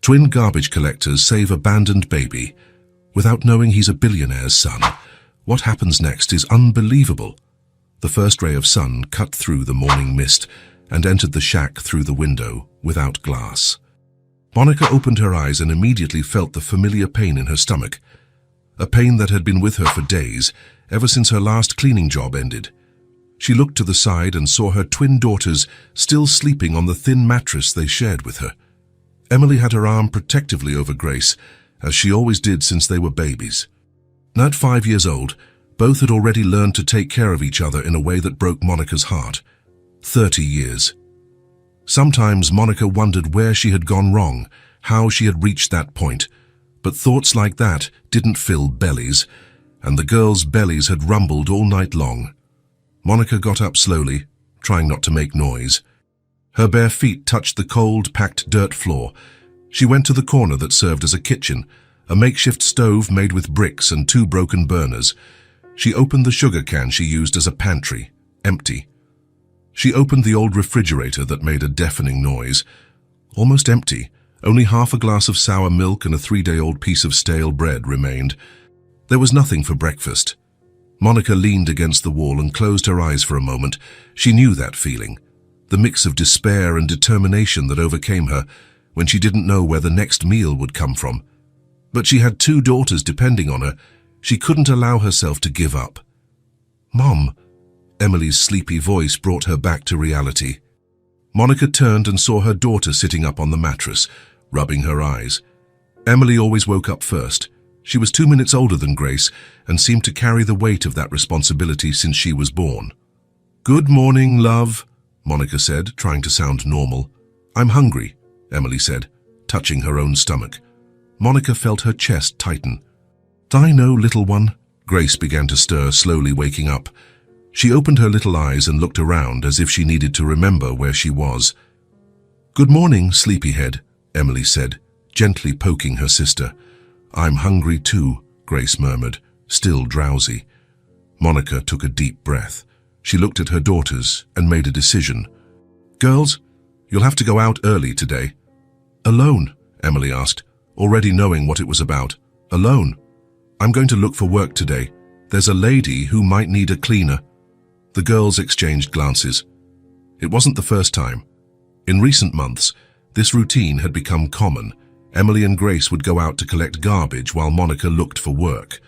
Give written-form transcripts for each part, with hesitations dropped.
Twin garbage collectors save abandoned baby without knowing he's a billionaire's son. What happens next is unbelievable. The first ray of sun cut through the morning mist and entered the shack through the window without glass. Monica opened her eyes and immediately felt the familiar pain in her stomach, a pain that had been with her for days, ever since her last cleaning job ended. She looked to the side and saw her twin daughters still sleeping on the thin mattress they shared with her. Emily had her arm protectively over Grace, as she always did since they were babies. At 5 years old, both had already learned to take care of each other in a way that broke Monica's heart. 30 years. Sometimes Monica wondered where she had gone wrong, how she had reached that point, but thoughts like that didn't fill bellies, and the girls' bellies had rumbled all night long. Monica got up slowly, trying not to make noise. Her bare feet touched the cold, packed dirt floor. She went to the corner that served as a kitchen, a makeshift stove made with bricks and 2 broken burners. She opened the sugar can she used as a pantry, empty. She opened the old refrigerator that made a deafening noise. Almost empty, only half a glass of sour milk and a 3-day-old piece of stale bread remained. There was nothing for breakfast. Monica leaned against the wall and closed her eyes for a moment. She knew that feeling, the mix of despair and determination that overcame her when she didn't know where the next meal would come from. But she had 2 daughters depending on her. She couldn't allow herself to give up. "Mom," Emily's sleepy voice brought her back to reality. Monica turned and saw her daughter sitting up on the mattress, rubbing her eyes. Emily always woke up first. She was 2 minutes older than Grace and seemed to carry the weight of that responsibility since she was born. "Good morning, love," Monica said, trying to sound normal. "I'm hungry," Emily said, touching her own stomach. Monica felt her chest tighten. "I know, little one." Grace began to stir, slowly waking up. She opened her little eyes and looked around as if she needed to remember where she was. "Good morning, sleepyhead," Emily said, gently poking her sister. "I'm hungry too," Grace murmured, still drowsy. Monica took a deep breath. She looked at her daughters and made a decision. "Girls, you'll have to go out early today." "Alone?" Emily asked, already knowing what it was about. "Alone. I'm going to look for work today. There's a lady who might need a cleaner." The girls exchanged glances. It wasn't the first time. In recent months, this routine had become common. Emily and Grace would go out to collect garbage while Monica looked for work.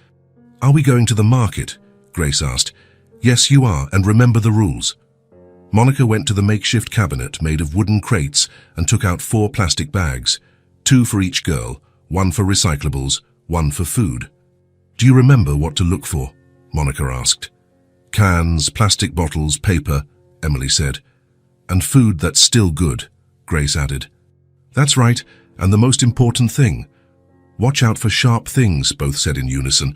"Are we going to the market?" Grace asked. "Yes, you are, and remember the rules." Monica went to the makeshift cabinet made of wooden crates and took out 4 plastic bags, 2 for each girl, 1 for recyclables, 1 for food. "Do you remember what to look for?" Monica asked. "Cans, plastic bottles, paper," Emily said. "And food that's still good," Grace added. "That's right. And the most important thing. Watch out for sharp things," both said in unison.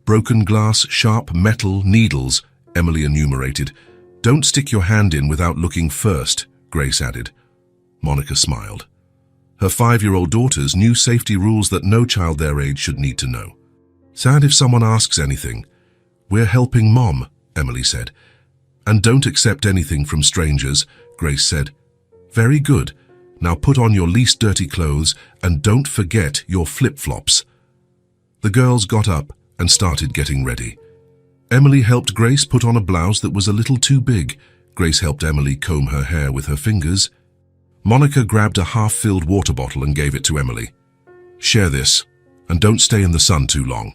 "Broken glass, sharp metal, needles," Emily enumerated. "Don't stick your hand in without looking first," Grace added. Monica smiled. Her 5-year-old daughters knew safety rules that no child their age should need to know. "Sad if someone asks anything. We're helping Mom," Emily said. "And don't accept anything from strangers," Grace said. "Very good. Now put on your least dirty clothes and don't forget your flip-flops." The girls got up and started getting ready. Emily helped Grace put on a blouse that was a little too big. Grace helped Emily comb her hair with her fingers. Monica grabbed a half-filled water bottle and gave it to Emily. "Share this, and don't stay in the sun too long."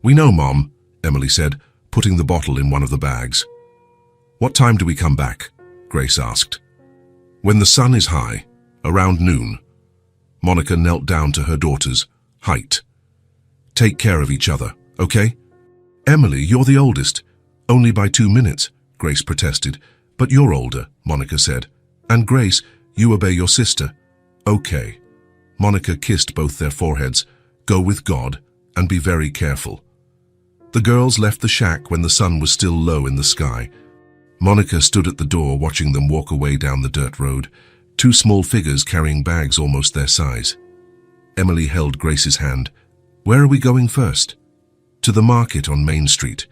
"We know, Mom," Emily said, putting the bottle in one of the bags. "What time do we come back?" Grace asked. "When the sun is high, around noon." Monica knelt down to her daughters. "Height. Take care of each other, okay?" "Emily, you're the oldest." "Only by 2 minutes," Grace protested. "But you're older," Monica said. "And Grace, you obey your sister." "Okay." Monica kissed both their foreheads. "Go with God, and be very careful." The girls left the shack when the sun was still low in the sky. Monica stood at the door watching them walk away down the dirt road, 2 small figures carrying bags almost their size. Emily held Grace's hand. "Where are we going first?" "To the market on Main Street.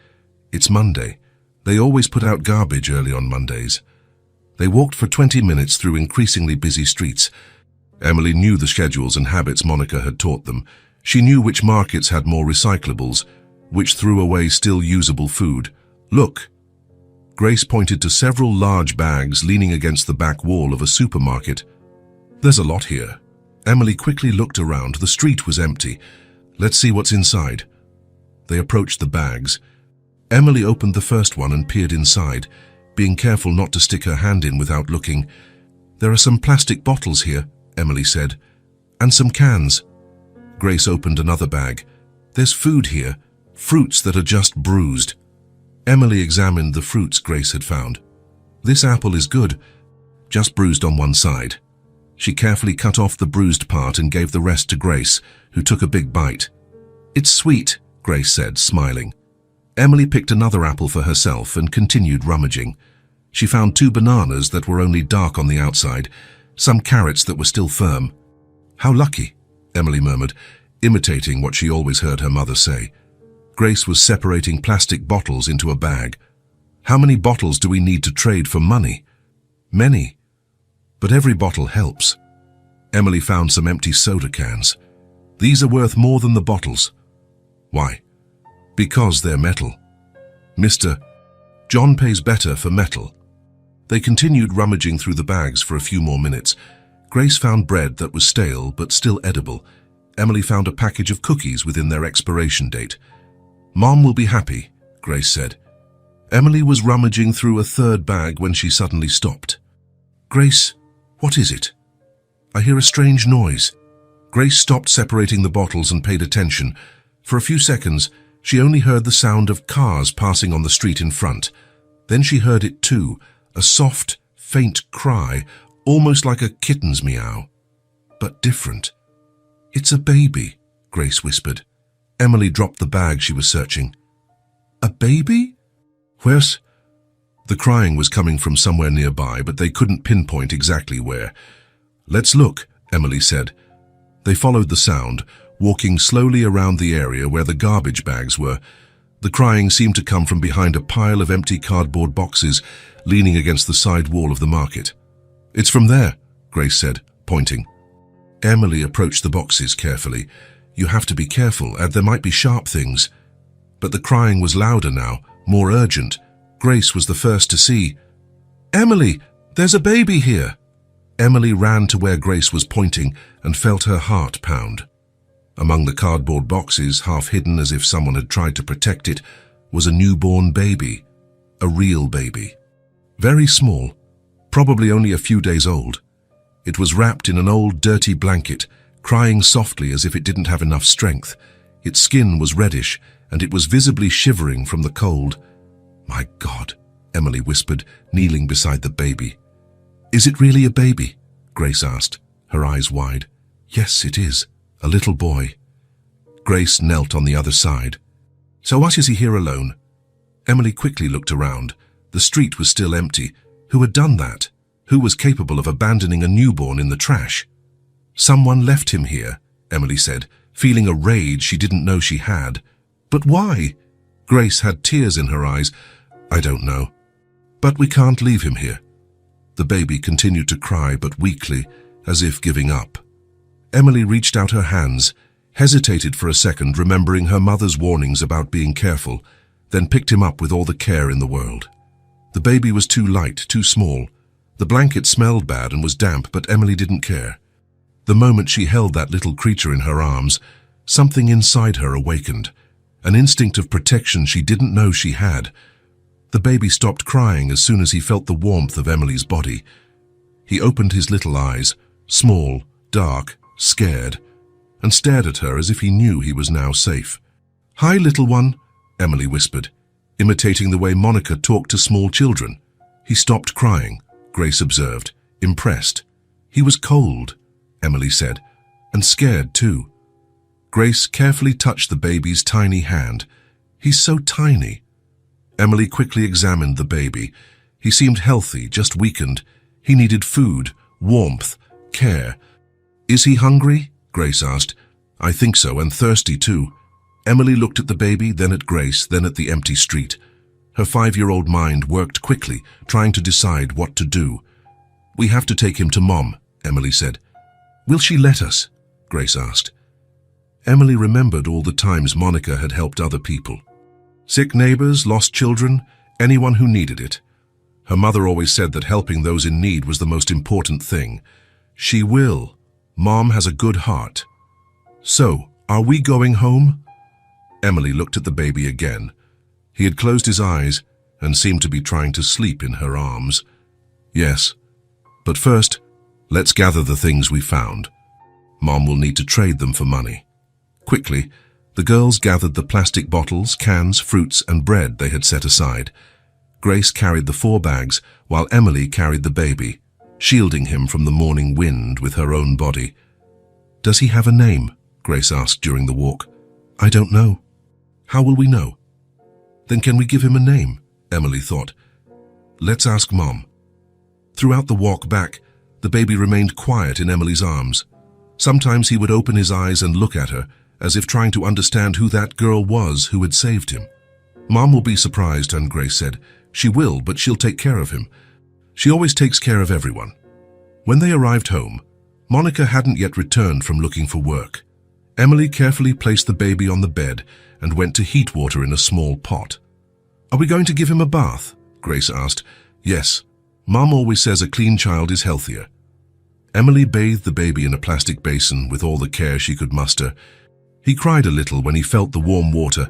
It's Monday. They always put out garbage early on Mondays." They walked for 20 minutes through increasingly busy streets. Emily knew the schedules and habits Monica had taught them. She knew which markets had more recyclables, which threw away still usable food. "Look." Grace pointed to several large bags leaning against the back wall of a supermarket. "There's a lot here." Emily quickly looked around. The street was empty. "Let's see what's inside." They approached the bags. Emily opened the first one and peered inside, being careful not to stick her hand in without looking. "There are some plastic bottles here," Emily said, "and some cans." Grace opened another bag. "There's food here, fruits that are just bruised." Emily examined the fruits Grace had found. "This apple is good, just bruised on one side." She carefully cut off the bruised part and gave the rest to Grace, who took a big bite. "It's sweet," Grace said, smiling. Emily picked another apple for herself and continued rummaging. She found 2 bananas that were only dark on the outside, some carrots that were still firm. "How lucky," Emily murmured, imitating what she always heard her mother say. Grace was separating plastic bottles into a bag. "How many bottles do we need to trade for money?" "Many. But every bottle helps." Emily found some empty soda cans. "These are worth more than the bottles." "Why?" "Because they're metal. Mr. John pays better for metal." They continued rummaging through the bags for a few more minutes. Grace found bread that was stale but still edible. Emily found a package of cookies within their expiration date. "Mom will be happy," Grace said. Emily was rummaging through a third bag when she suddenly stopped. "Grace, what is it? I hear a strange noise." Grace stopped separating the bottles and paid attention. For a few seconds, she only heard the sound of cars passing on the street in front. Then she heard it too, a soft, faint cry, almost like a kitten's meow, but different. "It's a baby," Grace whispered. Emily dropped the bag she was searching. "A baby? Where's—" The crying was coming from somewhere nearby, but they couldn't pinpoint exactly where. "Let's look," Emily said. They followed the sound, walking slowly around the area where the garbage bags were. The crying seemed to come from behind a pile of empty cardboard boxes leaning against the side wall of the market. "It's from there," Grace said, pointing. Emily approached the boxes carefully. "You have to be careful, there might be sharp things." But the crying was louder now, more urgent. Grace was the first to see. "Emily, there's a baby here!" Emily ran to where Grace was pointing and felt her heart pound. Among the cardboard boxes, half hidden as if someone had tried to protect it, was a newborn baby. A real baby. Very small, probably only a few days old. It was wrapped in an old, dirty blanket, crying softly as if it didn't have enough strength. Its skin was reddish, and it was visibly shivering from the cold. "My God," Emily whispered, kneeling beside the baby. "Is it really a baby?" Grace asked, her eyes wide. "Yes, it is. A little boy." Grace knelt on the other side. "So what is he here alone?" Emily quickly looked around. The street was still empty. Who had done that? Who was capable of abandoning a newborn in the trash? "Someone left him here," Emily said, feeling a rage she didn't know she had. "But why?" Grace had tears in her eyes. "I don't know. But we can't leave him here." The baby continued to cry, but weakly, as if giving up. Emily reached out her hands, hesitated for a second, remembering her mother's warnings about being careful, then picked him up with all the care in the world. The baby was too light, too small. The blanket smelled bad and was damp, but Emily didn't care. The moment she held that little creature in her arms, something inside her awakened, an instinct of protection she didn't know she had. The baby stopped crying as soon as he felt the warmth of Emily's body. He opened his little eyes, small, dark, scared, and stared at her as if he knew he was now safe. "Hi, little one," Emily whispered, imitating the way Monica talked to small children. He stopped crying, Grace observed, impressed. "He was cold," Emily said, "and scared too." Grace carefully touched the baby's tiny hand. "He's so tiny." Emily quickly examined the baby. He seemed healthy, just weakened. He needed food, warmth, care. "Is he hungry?" Grace asked. "I think so, and thirsty too." Emily looked at the baby, then at Grace, then at the empty street. Her 5-year-old mind worked quickly, trying to decide what to do. "We have to take him to Mom," Emily said. Will she let us? Grace asked. Emily remembered all the times Monica had helped other people. Sick neighbors, lost children, anyone who needed it. Her mother always said that helping those in need was the most important thing. She will. Mom has a good heart. So, are we going home? Emily looked at the baby again. He had closed his eyes and seemed to be trying to sleep in her arms. Yes. But first, let's gather the things we found. Mom will need to trade them for money. Quickly, the girls gathered the plastic bottles, cans, fruits, and bread they had set aside. Grace carried the 4 bags, while Emily carried the baby, shielding him from the morning wind with her own body. Does he have a name? Grace asked during the walk. I don't know. How will we know? Then can we give him a name? Emily thought. Let's ask Mom. Throughout the walk back, the baby remained quiet in Emily's arms. Sometimes he would open his eyes and look at her, as if trying to understand who that girl was who had saved him. Mom will be surprised, and Grace said. She will, but she'll take care of him. She always takes care of everyone. When they arrived home, Monica hadn't yet returned from looking for work. Emily carefully placed the baby on the bed and went to heat water in a small pot. Are we going to give him a bath? Grace asked. Yes. Mom always says a clean child is healthier. Emily bathed the baby in a plastic basin with all the care she could muster. He cried a little when he felt the warm water,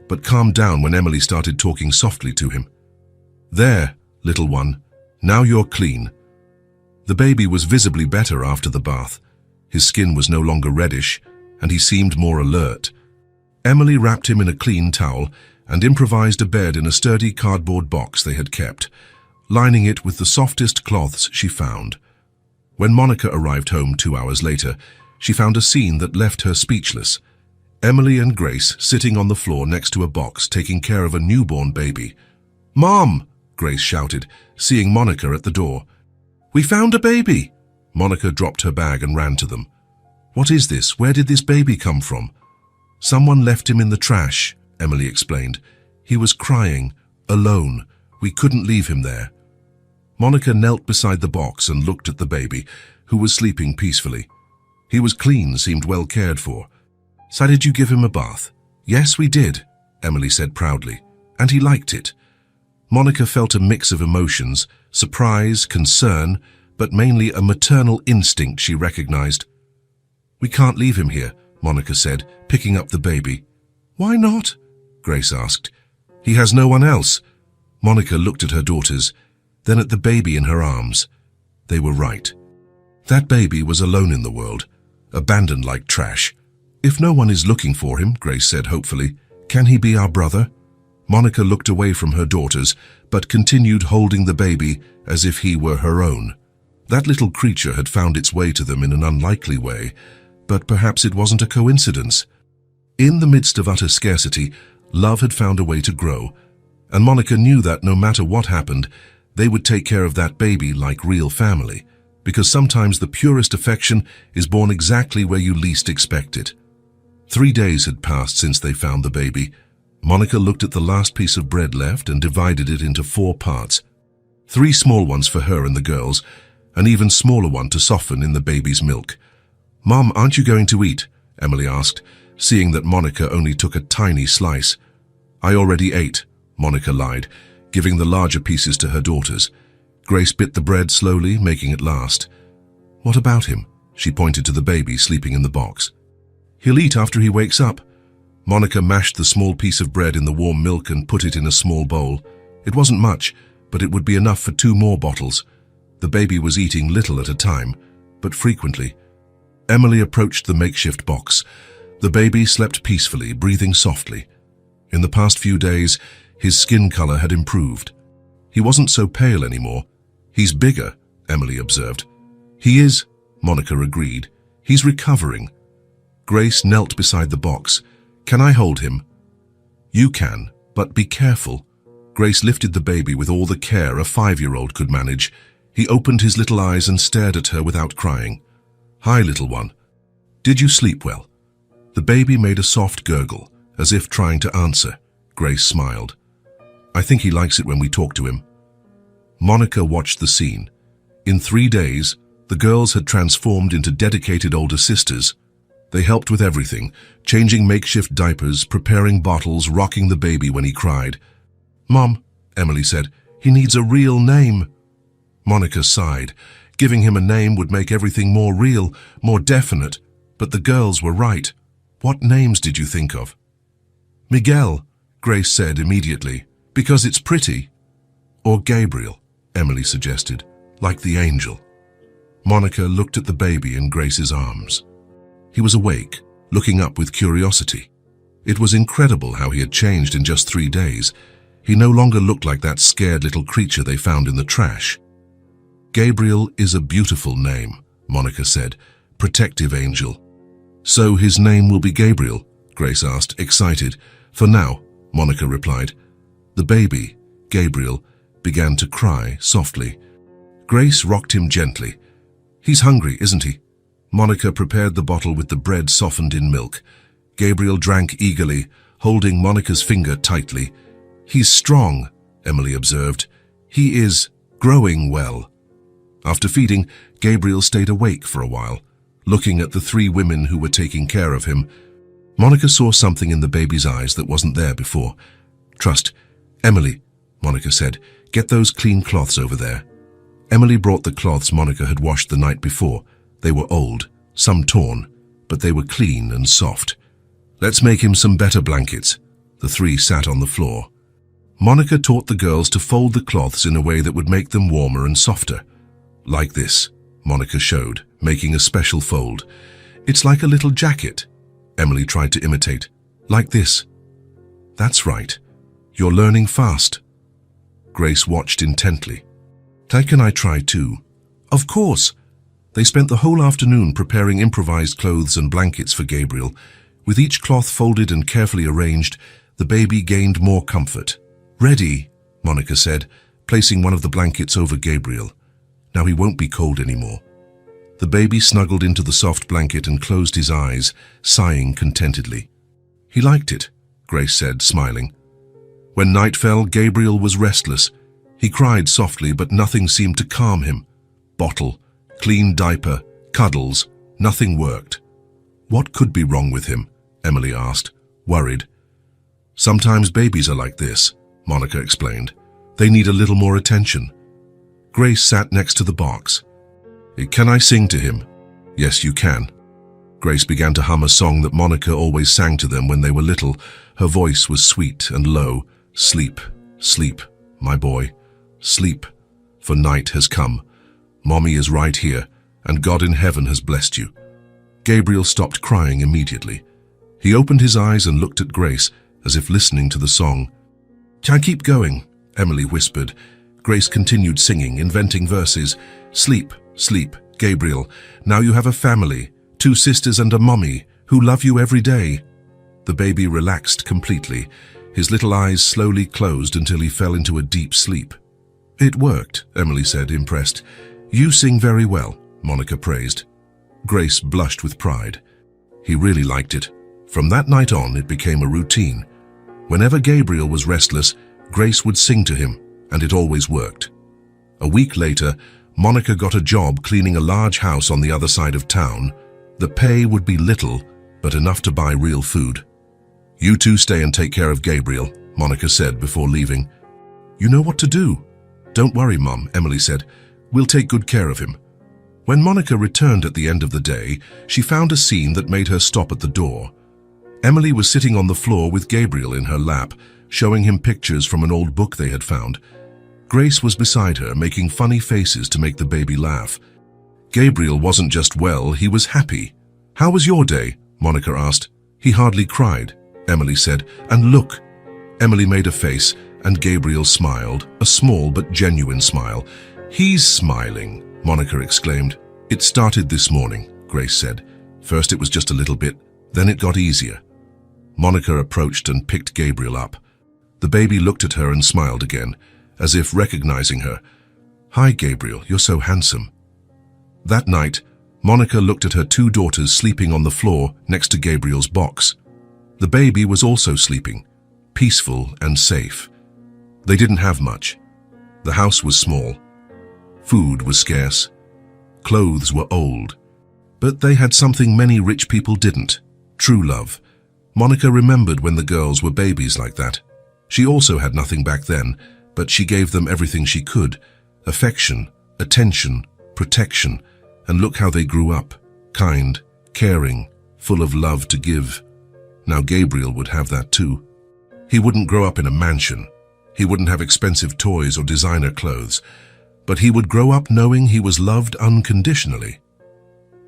but calmed down when Emily started talking softly to him. There, little one, now you're clean. The baby was visibly better after the bath. His skin was no longer reddish, and he seemed more alert. Emily wrapped him in a clean towel and improvised a bed in a sturdy cardboard box they had kept, lining it with the softest cloths she found. When Monica arrived home 2 hours later, she found a scene that left her speechless. Emily and Grace sitting on the floor next to a box taking care of a newborn baby. Mom! Grace shouted, seeing Monica at the door. We found a baby! Monica dropped her bag and ran to them. What is this? Where did this baby come from? Someone left him in the trash, Emily explained. He was crying, alone. We couldn't leave him there. Monica knelt beside the box and looked at the baby, who was sleeping peacefully. He was clean, seemed well cared for. So did you give him a bath? Yes, we did, Emily said proudly. And he liked it. Monica felt a mix of emotions, surprise, concern, but mainly a maternal instinct she recognized. We can't leave him here, Monica said, picking up the baby. Why not? Grace asked. He has no one else. Monica looked at her daughters, then at the baby in her arms. They were right. That baby was alone in the world, abandoned like trash. If no one is looking for him, Grace said hopefully, can he be our brother? Monica looked away from her daughters, but continued holding the baby as if he were her own. That little creature had found its way to them in an unlikely way, but perhaps it wasn't a coincidence. In the midst of utter scarcity, love had found a way to grow, and Monica knew that no matter what happened, they would take care of that baby like real family, because sometimes the purest affection is born exactly where you least expect it. 3 days had passed since they found the baby. Monica looked at the last piece of bread left and divided it into 4 parts. 3 small ones for her and the girls, an even smaller one to soften in the baby's milk. Mom, aren't you going to eat? Emily asked, seeing that Monica only took a tiny slice. I already ate, Monica lied, giving the larger pieces to her daughters. Grace bit the bread slowly, making it last. What about him? She pointed to the baby sleeping in the box. He'll eat after he wakes up. Monica mashed the small piece of bread in the warm milk and put it in a small bowl. It wasn't much, but it would be enough for 2 more bottles. The baby was eating little at a time, but frequently. Emily approached the makeshift box. The baby slept peacefully, breathing softly. In the past few days, his skin color had improved. He wasn't so pale anymore. He's bigger, Emily observed. He is, Monica agreed. He's recovering. Grace knelt beside the box. Can I hold him? You can, but be careful. Grace lifted the baby with all the care a 5-year-old could manage. He opened his little eyes and stared at her without crying. Hi, little one. Did you sleep well? The baby made a soft gurgle, as if trying to answer. Grace smiled. I think he likes it when we talk to him. Monica watched the scene. In 3 days, The girls had transformed into dedicated older sisters. They helped with everything, changing makeshift diapers, preparing bottles, rocking the baby when he cried. "Mom," Emily said, "he needs a real name." Monica sighed. Giving him a name would make everything more real, more definite. But the girls were right. "What names did you think of?" "Miguel," Grace said immediately, "because it's pretty." "Or Gabriel," Emily suggested, "like the angel." Monica looked at the baby in Grace's arms. He was awake, looking up with curiosity. It was incredible how he had changed in just 3 days. He no longer looked like that scared little creature they found in the trash. "Gabriel is a beautiful name," Monica said, "protective angel." "So his name will be Gabriel?" Grace asked, excited. "For now," Monica replied. The baby, Gabriel, began to cry softly. Grace rocked him gently. "He's hungry, isn't he?" Monica prepared the bottle with the bread softened in milk. Gabriel drank eagerly, holding Monica's finger tightly. "He's strong," Emily observed. "He is growing well." After feeding, Gabriel stayed awake for a while, looking at the 3 women who were taking care of him. Monica saw something in the baby's eyes that wasn't there before. "Trust. Emily," Monica said, "get those clean cloths over there." Emily brought the cloths Monica had washed the night before. They were old, some torn, but they were clean and soft. "Let's make him some better blankets." The 3 sat on the floor. Monica taught the girls to fold the cloths in a way that would make them warmer and softer. "Like this," Monica showed, making a special fold. "It's like a little jacket," Emily tried to imitate. "Like this." "That's right. You're learning fast." Grace watched intently. "Can I try too?" "Of course." They spent the whole afternoon preparing improvised clothes and blankets for Gabriel. With each cloth folded and carefully arranged, the baby gained more comfort. "Ready," Monica said, placing one of the blankets over Gabriel. "Now he won't be cold anymore." The baby snuggled into the soft blanket and closed his eyes, sighing contentedly. "He liked it," Grace said, smiling. When night fell, Gabriel was restless. He cried softly, but nothing seemed to calm him. Bottle, clean diaper, cuddles, nothing worked. "What could be wrong with him?" Emily asked, worried. "Sometimes babies are like this," Monica explained. "They need a little more attention." Grace sat next to the box. "Can I sing to him?" "Yes, you can." Grace began to hum a song that Monica always sang to them when they were little. Her voice was sweet and low. "Sleep, sleep, my boy. Sleep, for night has come. Mommy is right here, and God in heaven has blessed you." Gabriel stopped crying immediately. He opened his eyes and looked at Grace, as if listening to the song. "Can I keep going?" Emily whispered. Grace continued singing, inventing verses. "Sleep, sleep, Gabriel. Now you have a family, 2 sisters and a mommy, who love you every day." The baby relaxed completely. His little eyes slowly closed until he fell into a deep sleep. "It worked," Emily said, impressed. "You sing very well," Monica praised. Grace blushed with pride. He really liked it. From that night on, it became a routine. Whenever Gabriel was restless, Grace would sing to him, and it always worked. A week later, Monica got a job cleaning a large house on the other side of town. The pay would be little, but enough to buy real food. "You 2 stay and take care of Gabriel," Monica said before leaving. "You know what to do." "Don't worry, Mum," Emily said. "We'll take good care of him." When Monica returned at the end of the day, she found a scene that made her stop at the door. Emily was sitting on the floor with Gabriel in her lap, showing him pictures from an old book they had found. Grace was beside her, making funny faces to make the baby laugh. Gabriel wasn't just well, he was happy. "How was your day?" Monica asked. "He hardly cried," Emily said. "And look." Emily made a face, and Gabriel smiled, a small but genuine smile. "He's smiling," Monica exclaimed. "It started this morning," Grace said. "First it was just a little bit, then it got easier." Monica approached and picked Gabriel up. The baby looked at her and smiled again, as if recognizing her. "Hi, Gabriel, you're so handsome." That night, Monica looked at her 2 daughters sleeping on the floor next to Gabriel's box. The baby was also sleeping, peaceful and safe. They didn't have much. The house was small. Food was scarce. clothes were old. But they had something many rich people didn't: true love. Monica remembered when the girls were babies like that. She also had nothing back then, but she gave them everything she could: affection, attention, protection, and look how they grew up: kind, caring, full of love to give. Now Gabriel would have that too. He wouldn't grow up in a mansion. He wouldn't have expensive toys or designer clothes, but he would grow up knowing he was loved unconditionally.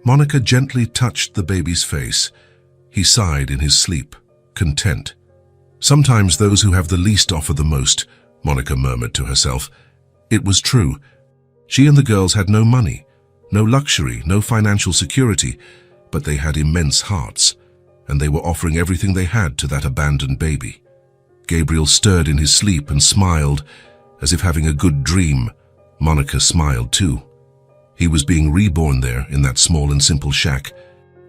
Monica gently touched the baby's face. He sighed in his sleep, content. Sometimes those who have the least offer the most, Monica murmured to herself. It was true. She and the girls had no money, no luxury, no financial security, but they had immense hearts, and they were offering everything they had to that abandoned baby. Gabriel stirred in his sleep and smiled, as if having a good dream. Monica smiled too. He was being reborn there in that small and simple shack,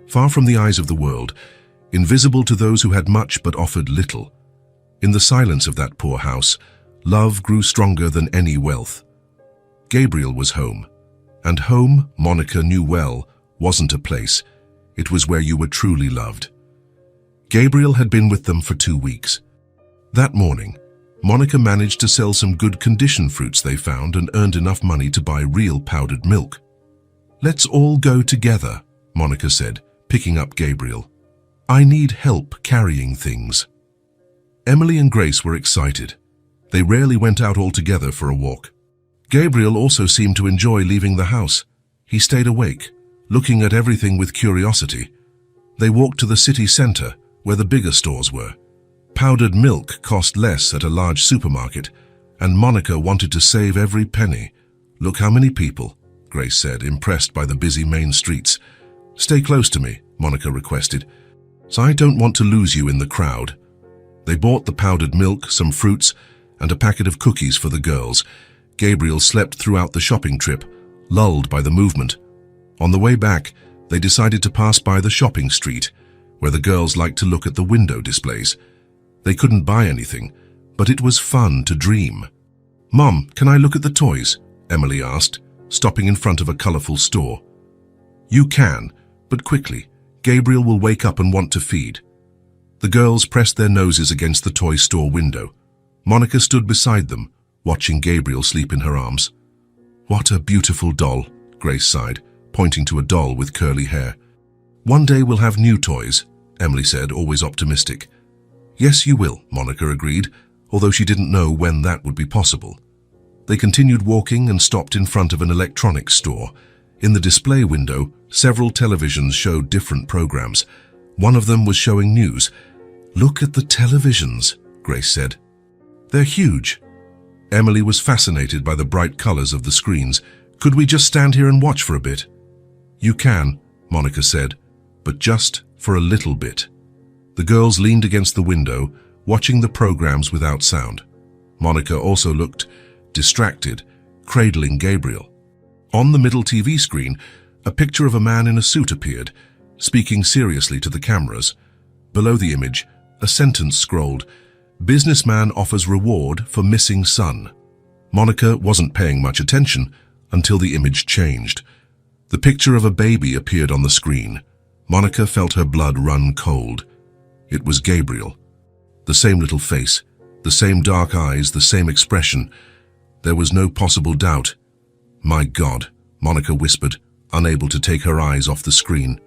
far from the eyes of the world, invisible to those who had much but offered little. In the silence of that poor house, love grew stronger than any wealth. Gabriel was home, and home, Monica knew well, wasn't a place. It was where you were truly loved. Gabriel had been with them for 2 weeks. That morning, Monica managed to sell some good condition fruits they found and earned enough money to buy real powdered milk. "Let's all go together," Monica said, picking up Gabriel. "I need help carrying things." Emily and Grace were excited. They rarely went out all together for a walk. Gabriel also seemed to enjoy leaving the house. He stayed awake, looking at everything with curiosity. They walked to the city center, where the bigger stores were. Powdered milk cost less at a large supermarket, and Monica wanted to save every penny. "Look how many people," Grace said, impressed by the busy main streets. "Stay close to me," Monica requested, "so I don't want to lose you in the crowd." They bought the powdered milk, some fruits, and a packet of cookies for the girls. Gabriel slept throughout the shopping trip, lulled by the movement. On the way back, they decided to pass by the shopping street, where the girls liked to look at the window displays. They couldn't buy anything, but it was fun to dream. "Mom, can I look at the toys?" Emily asked, stopping in front of a colorful store. "You can, but quickly. Gabriel will wake up and want to feed." The girls pressed their noses against the toy store window. Monica stood beside them, watching Gabriel sleep in her arms. "What a beautiful doll," Grace sighed, pointing to a doll with curly hair. "One day we'll have new toys," Emily said, always optimistic. "Yes, you will," Monica agreed, although she didn't know when that would be possible. They continued walking and stopped in front of an electronics store. In the display window, several televisions showed different programs. One of them was showing news. "Look at the televisions," Grace said. "They're huge." Emily was fascinated by the bright colors of the screens. "Could we just stand here and watch for a bit?" "You can," Monica said, "but just for a little bit." The girls leaned against the window, watching the programs without sound. Monica also looked distracted, cradling Gabriel. On the middle TV screen, a picture of a man in a suit appeared, speaking seriously to the cameras. Below the image, a sentence scrolled, "Businessman offers reward for missing son." Monica wasn't paying much attention until the image changed. The picture of a baby appeared on the screen. Monica felt her blood run cold. It was Gabriel. The same little face, the same dark eyes, the same expression. There was no possible doubt. "My God," Monica whispered, unable to take her eyes off the screen.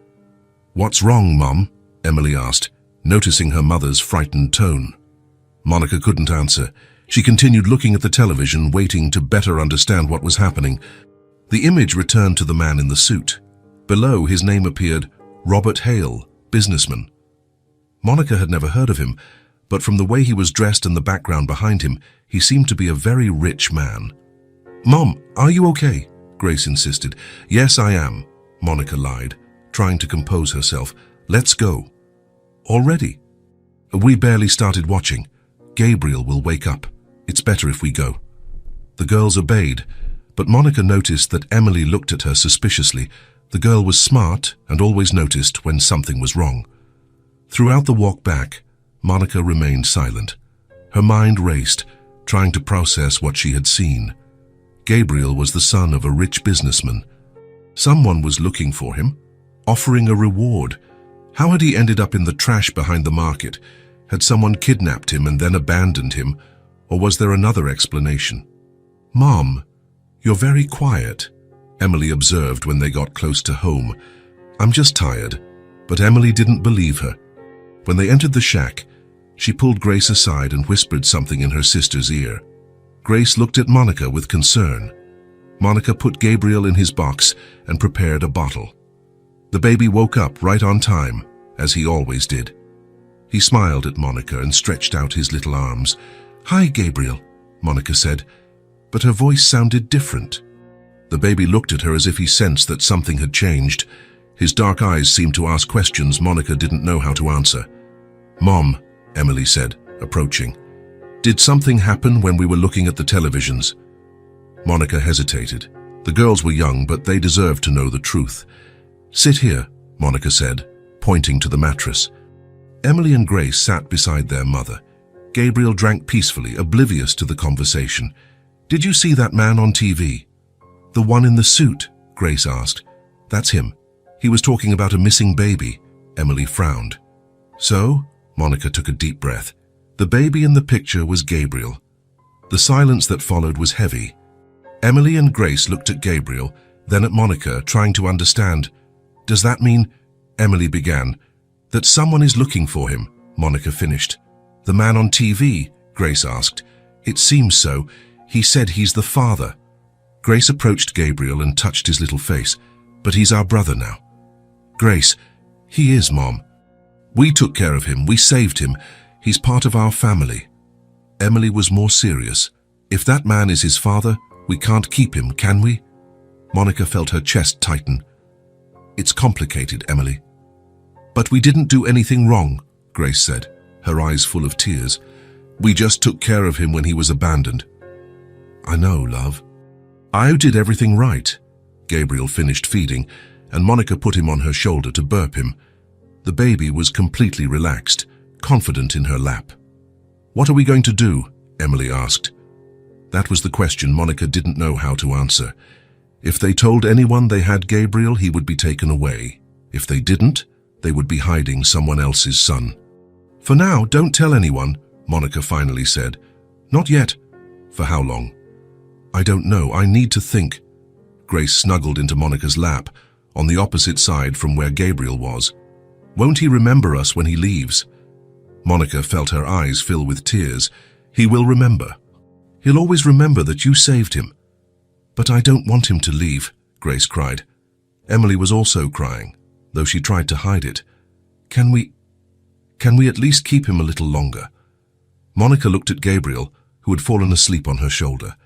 "What's wrong, Mom?" Emily asked, noticing her mother's frightened tone. Monica couldn't answer. She continued looking at the television, waiting to better understand what was happening. The image returned to the man in the suit. Below, his name appeared, Robert Hale, businessman. Monica had never heard of him, but from the way he was dressed and the background behind him, he seemed to be a very rich man. "Mom, are you okay?" Grace insisted. "Yes, I am," Monica lied, trying to compose herself. "Let's go." "Already?" "We barely started watching. Gabriel will wake up. It's better if we go." The girls obeyed, but Monica noticed that Emily looked at her suspiciously. The girl was smart and always noticed when something was wrong. Throughout the walk back, Monica remained silent. Her mind raced, trying to process what she had seen. Gabriel was the son of a rich businessman. Someone was looking for him, offering a reward. How had he ended up in the trash behind the market? Had someone kidnapped him and then abandoned him, or was there another explanation? "Mom, you're very quiet," Emily observed when they got close to home. "I'm just tired." But Emily didn't believe her. When they entered the shack, she pulled Grace aside and whispered something in her sister's ear. Grace looked at Monica with concern. Monica put Gabriel in his box and prepared a bottle. The baby woke up right on time, as he always did. He smiled at Monica and stretched out his little arms. "Hi, Gabriel," Monica said, but her voice sounded different. The baby looked at her as if he sensed that something had changed. His dark eyes seemed to ask questions Monica didn't know how to answer. "Mom," Emily said, approaching, "did something happen when we were looking at the televisions?" Monica hesitated. The girls were young, but they deserved to know the truth. "Sit here," Monica said, pointing to the mattress. Emily and Grace sat beside their mother. Gabriel drank peacefully, oblivious to the conversation. "Did you see that man on TV?" "The one in the suit?" Grace asked. "That's him. He was talking about a missing baby." Emily frowned. "So?" Monica took a deep breath. The baby in the picture was Gabriel. The silence that followed was heavy. Emily and Grace looked at Gabriel, then at Monica, trying to understand. "Does that mean," Emily began, "that someone is looking for him?" Monica finished. "The man on TV?" Grace asked. "It seems so. He said he's the father." Grace approached Gabriel and touched his little face. "But he's our brother now." "Grace, he is, Mom. We took care of him. We saved him. He's part of our family." Emily was more serious. "If that man is his father, we can't keep him, can we?" Monica felt her chest tighten. "It's complicated, Emily." "But we didn't do anything wrong," Grace said, her eyes full of tears. "We just took care of him when he was abandoned." "I know, love." "I did everything right." Gabriel finished feeding, and Monica put him on her shoulder to burp him. The baby was completely relaxed, confident in her lap. "What are we going to do?" Emily asked. That was the question Monica didn't know how to answer. If they told anyone they had Gabriel, he would be taken away. If they didn't, they would be hiding someone else's son. "For now, don't tell anyone," Monica finally said. "Not yet." "For how long?" "I don't know. I need to think." Grace snuggled into Monica's lap, on the opposite side from where Gabriel was. "Won't he remember us when he leaves?" Monica felt her eyes fill with tears. "He will remember. He'll always remember that you saved him." "But I don't want him to leave," Grace cried. Emily was also crying, though she tried to hide it. Can we at least keep him a little longer?" Monica looked at Gabriel, who had fallen asleep on her shoulder.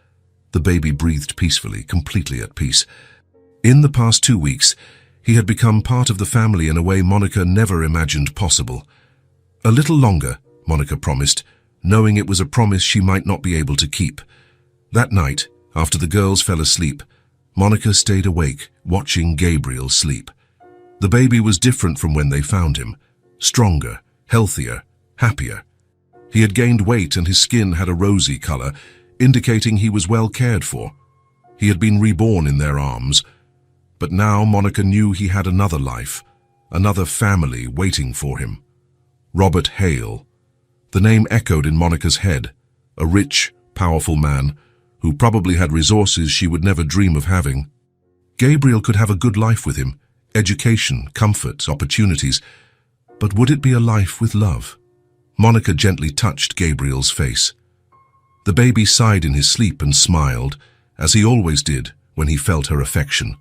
The baby breathed peacefully, completely at peace. In the past 2 weeks, he had become part of the family in a way Monica never imagined possible. "A little longer," Monica promised, knowing it was a promise she might not be able to keep. That night, after the girls fell asleep, Monica stayed awake, watching Gabriel sleep. The baby was different from when they found him. Stronger, healthier, happier. He had gained weight and his skin had a rosy color, indicating he was well cared for. He had been reborn in their arms. But now Monica knew he had another life, another family waiting for him. Robert Hale. The name echoed in Monica's head. A rich, powerful man who probably had resources she would never dream of having. Gabriel could have a good life with him, education, comfort, opportunities. But would it be a life with love? Monica gently touched Gabriel's face. The baby sighed in his sleep and smiled, as he always did when he felt her affection.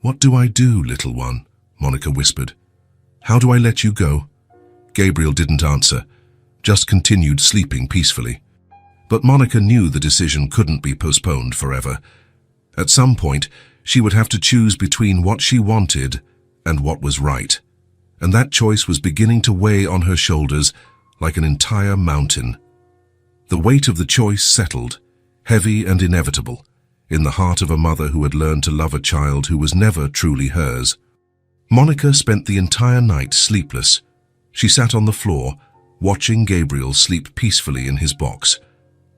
"What do I do, little one?" Monica whispered. "How do I let you go?" Gabriel didn't answer, just continued sleeping peacefully. But Monica knew the decision couldn't be postponed forever. At some point, she would have to choose between what she wanted and what was right. And that choice was beginning to weigh on her shoulders like an entire mountain. The weight of the choice settled, heavy and inevitable, in the heart of a mother who had learned to love a child who was never truly hers. Monica spent the entire night sleepless. She sat on the floor, watching Gabriel sleep peacefully in his box.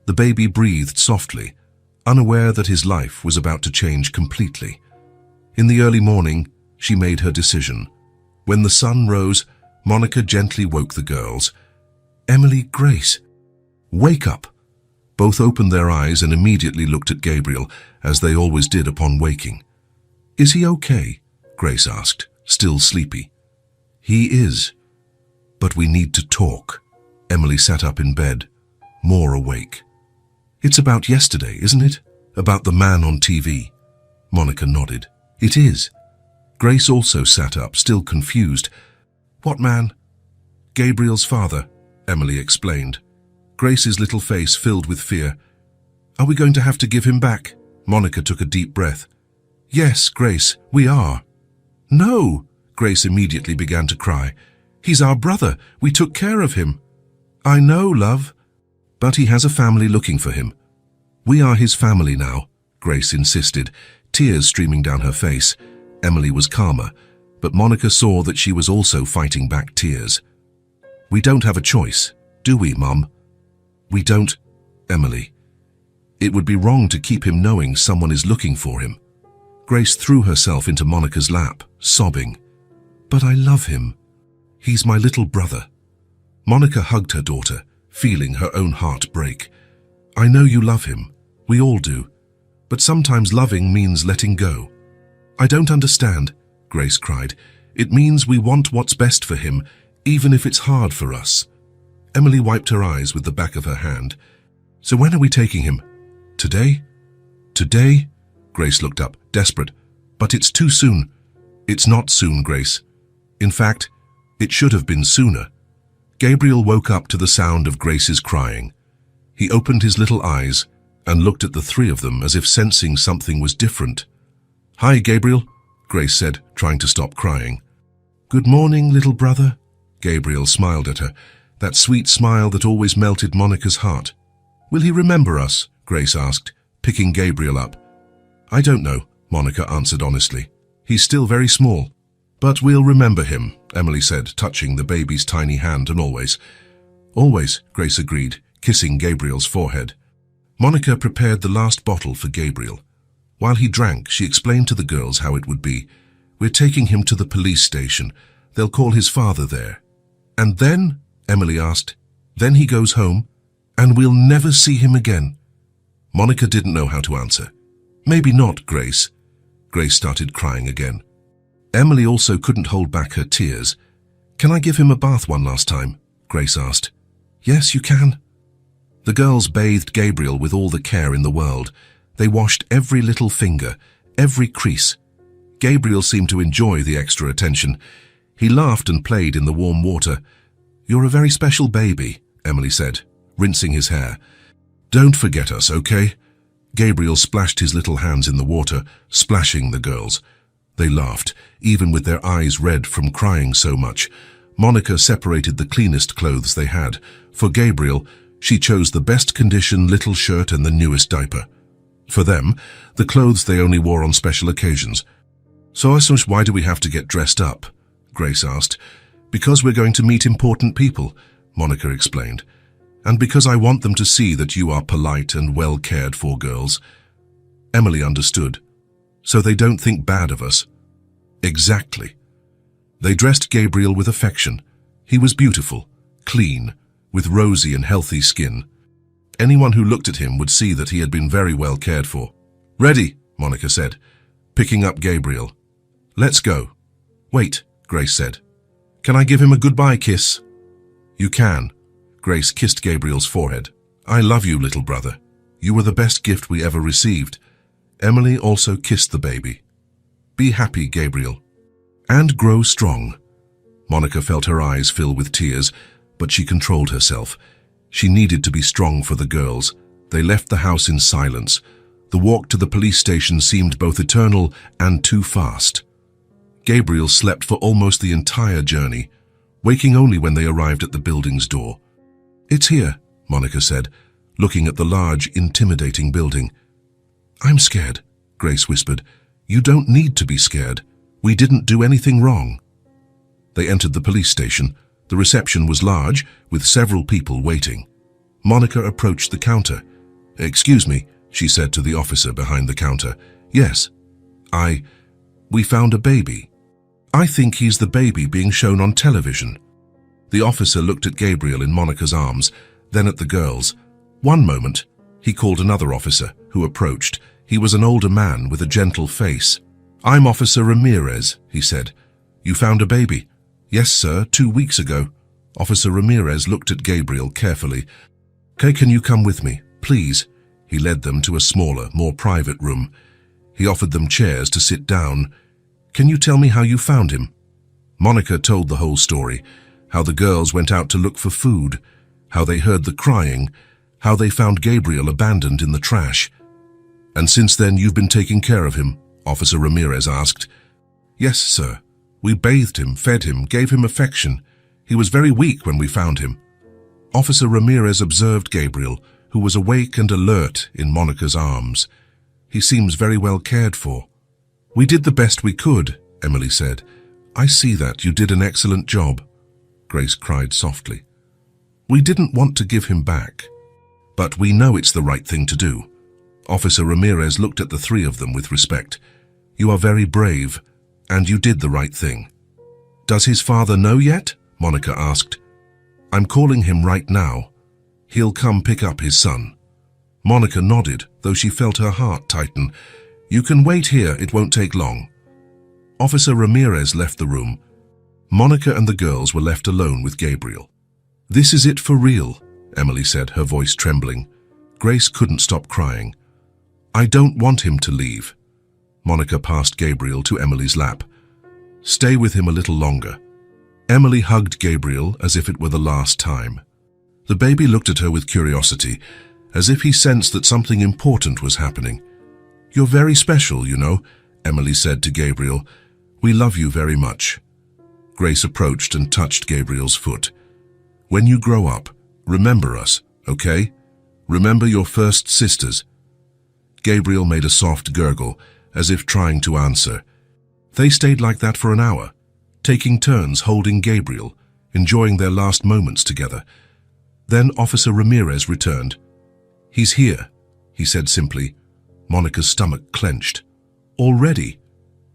The baby breathed softly, unaware that his life was about to change completely. In the early morning, she made her decision. When the sun rose, Monica gently woke the girls. "Emily, Grace, wake up." Both opened their eyes and immediately looked at Gabriel, as they always did upon waking. "Is he okay?" Grace asked, still sleepy. "He is. But we need to talk." Emily sat up in bed, more awake. "It's about yesterday, isn't it? About the man on TV?" Monica nodded. "It is." Grace also sat up, still confused. "What man?" "Gabriel's father," Emily explained. Grace's little face filled with fear. "Are we going to have to give him back?" Monica took a deep breath. "Yes, Grace, we are." "No!" Grace immediately began to cry. "He's our brother. We took care of him." "I know, love. But he has a family looking for him." "We are his family now," Grace insisted, tears streaming down her face. Emily was calmer, but Monica saw that she was also fighting back tears. "We don't have a choice, do we, Mum?" "We don't, Emily. It would be wrong to keep him knowing someone is looking for him." Grace threw herself into Monica's lap, sobbing. "But I love him. He's my little brother." Monica hugged her daughter, feeling her own heart break. "I know you love him. We all do. But sometimes loving means letting go." "I don't understand," Grace cried. "It means we want what's best for him, even if it's hard for us." Emily wiped her eyes with the back of her hand. "So when are we taking him? Today?" "Today?" Grace looked up, desperate. "But it's too soon." "It's not soon, Grace. In fact, it should have been sooner." Gabriel woke up to the sound of Grace's crying. He opened his little eyes and looked at the three of them as if sensing something was different. "Hi, Gabriel," Grace said, trying to stop crying. "Good morning, little brother." Gabriel smiled at her, that sweet smile that always melted Monica's heart. "Will he remember us?" Grace asked, picking Gabriel up. "I don't know," Monica answered honestly. "He's still very small." "But we'll remember him," Emily said, touching the baby's tiny hand, "and always." "Always," Grace agreed, kissing Gabriel's forehead. Monica prepared the last bottle for Gabriel. While he drank, she explained to the girls how it would be. "We're taking him to the police station. They'll call his father there." "And then?" Emily asked. "Then he goes home, and we'll never see him again." Monica didn't know how to answer. "Maybe not, Grace." Grace started crying again. Emily also couldn't hold back her tears. "Can I give him a bath one last time?" Grace asked. "Yes, you can." The girls bathed Gabriel with all the care in the world. They washed every little finger, every crease. Gabriel seemed to enjoy the extra attention. He laughed and played in the warm water. "You're a very special baby," Emily said, rinsing his hair. "Don't forget us, okay?" Gabriel splashed his little hands in the water, splashing the girls. They laughed, even with their eyes red from crying so much. Monica separated the cleanest clothes they had. For Gabriel, she chose the best condition little shirt and the newest diaper. For them, the clothes they only wore on special occasions. "So why do we have to get dressed up?" Grace asked. "Because we're going to meet important people," Monica explained. "And because I want them to see that you are polite and well cared for, girls." Emily understood. "So they don't think bad of us." "Exactly." They dressed Gabriel with affection. He was beautiful, clean, with rosy and healthy skin. Anyone who looked at him would see that he had been very well cared for. "Ready," Monica said, picking up Gabriel. "Let's go." "Wait," Grace said. "Can I give him a goodbye kiss?" "You can." Grace kissed Gabriel's forehead. "I love you, little brother. You were the best gift we ever received." Emily also kissed the baby. "Be happy, Gabriel. And grow strong." Monica felt her eyes fill with tears, but she controlled herself. She needed to be strong for the girls. They left the house in silence. The walk to the police station seemed both eternal and too fast. Gabriel slept for almost the entire journey, waking only when they arrived at the building's door. "It's here," Monica said, looking at the large, intimidating building. "I'm scared," Grace whispered. "You don't need to be scared. We didn't do anything wrong." They entered the police station. The reception was large, with several people waiting. Monica approached the counter. "Excuse me," she said to the officer behind the counter. "Yes. We found a baby. I think he's the baby being shown on television. The officer looked at Gabriel in Monica's arms, then at the girls. One moment, he called another officer, who approached. He was an older man with a gentle face. I'm Officer Ramirez, he said. You found a baby? Yes, sir, 2 weeks ago. Officer Ramirez looked at Gabriel carefully. Okay, can you come with me, please? He led them to a smaller, more private room. He offered them chairs to sit down. Can you tell me how you found him? Monica told the whole story, how the girls went out to look for food, how they heard the crying, how they found Gabriel abandoned in the trash. And since then you've been taking care of him? Officer Ramirez asked. Yes, sir. We bathed him, fed him, gave him affection. He was very weak when we found him. Officer Ramirez observed Gabriel, who was awake and alert in Monica's arms. He seems very well cared for. We did the best we could, Emily said. I see that. You did an excellent job. Grace cried softly. We didn't want to give him back, but we know it's the right thing to do. Officer Ramirez looked at the three of them with respect. You are very brave, and you did the right thing. Does his father know yet? Monica asked. I'm calling him right now. He'll come pick up his son. Monica nodded, though she felt her heart tighten. You can wait here, it won't take long. Officer Ramirez left the room. Monica and the girls were left alone with Gabriel. This is it for real, Emily said, her voice trembling. Grace couldn't stop crying. I don't want him to leave. Monica passed Gabriel to Emily's lap. Stay with him a little longer. Emily hugged Gabriel as if it were the last time. The baby looked at her with curiosity, as if he sensed that something important was happening. You're very special, you know, Emily said to Gabriel. We love you very much. Grace approached and touched Gabriel's foot. When you grow up, remember us, okay? Remember your first sisters. Gabriel made a soft gurgle, as if trying to answer. They stayed like that for an hour, taking turns holding Gabriel, enjoying their last moments together. Then Officer Ramirez returned. He's here, he said simply. Monica's stomach clenched. Already?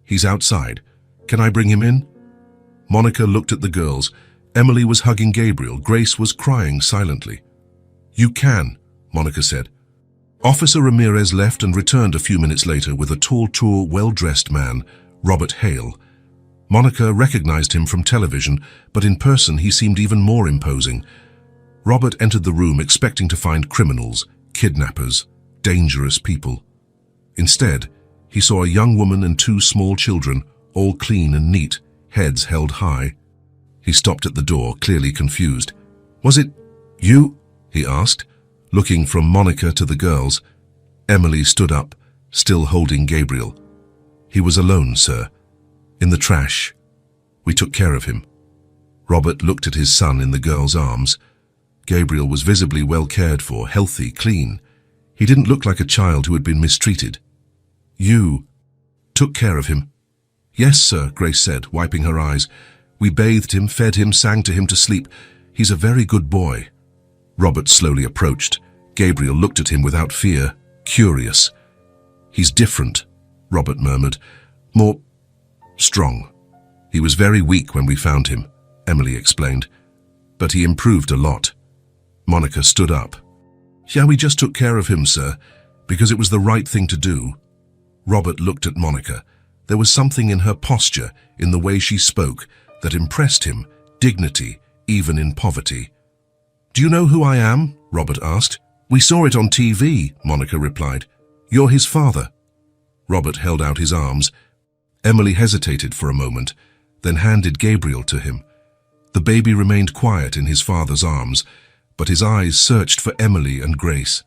He's outside. Can I bring him in? Monica looked at the girls. Emily was hugging Gabriel. Grace was crying silently. You can, Monica said. Officer Ramirez left and returned a few minutes later with a tall, well-dressed man, Robert Hale. Monica recognized him from television, but in person he seemed even more imposing. Robert entered the room expecting to find criminals, kidnappers, dangerous people. Instead, he saw a young woman and 2 small children, all clean and neat, heads held high. He stopped at the door, clearly confused. Was it you? He asked, looking from Monica to the girls. Emily stood up, still holding Gabriel. He was alone, sir. In the trash. We took care of him. Robert looked at his son in the girl's arms. Gabriel was visibly well cared for, healthy, clean. He didn't look like a child who had been mistreated. You took care of him? Yes, sir, Grace said, wiping her eyes. We bathed him, fed him, sang to him to sleep. He's a very good boy. Robert slowly approached. Gabriel looked at him without fear, curious. He's different, Robert murmured. More strong. He was very weak when we found him, Emily explained. But he improved a lot. Monica stood up. Yeah, we just took care of him, sir, because it was the right thing to do. Robert looked at Monica. There was something in her posture, in the way she spoke, that impressed him, dignity, even in poverty. Do you know who I am? Robert asked. We saw it on TV, Monica replied. You're his father. Robert held out his arms. Emily hesitated for a moment, then handed Gabriel to him. The baby remained quiet in his father's arms, but his eyes searched for Emily and Grace.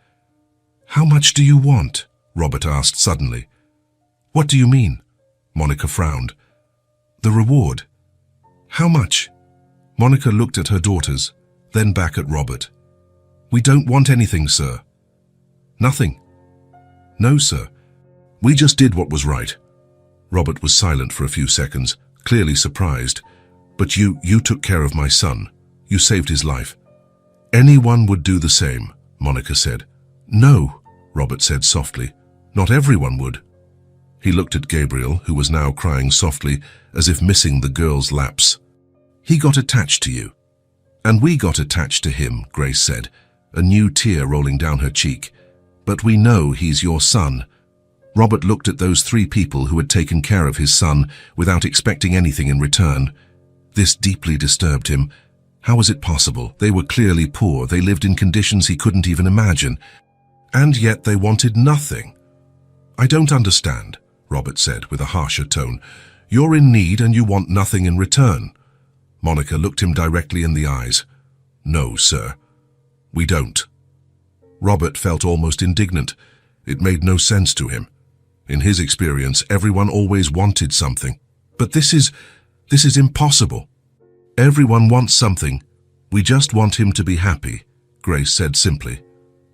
How much do you want? Robert asked suddenly. What do you mean? Monica frowned. The reward. How much? Monica looked at her daughters, then back at Robert. We don't want anything, sir. Nothing? No, sir. We just did what was right. Robert was silent for a few seconds, clearly surprised. But you took care of my son. You saved his life. Anyone would do the same, Monica said. No, Robert said softly. Not everyone would. He looked at Gabriel, who was now crying softly, as if missing the girl's lapse. "He got attached to you." "And we got attached to him," Grace said, a new tear rolling down her cheek. "But we know he's your son." Robert looked at those three people who had taken care of his son without expecting anything in return. This deeply disturbed him. How was it possible? They were clearly poor. They lived in conditions he couldn't even imagine. And yet they wanted nothing. "I don't understand," Robert said with a harsher tone. "You're in need and you want nothing in return." Monica looked him directly in the eyes. "No, sir. We don't." Robert felt almost indignant. It made no sense to him. In his experience, everyone always wanted something. "But this is impossible." "Everyone wants something. We just want him to be happy," Grace said simply.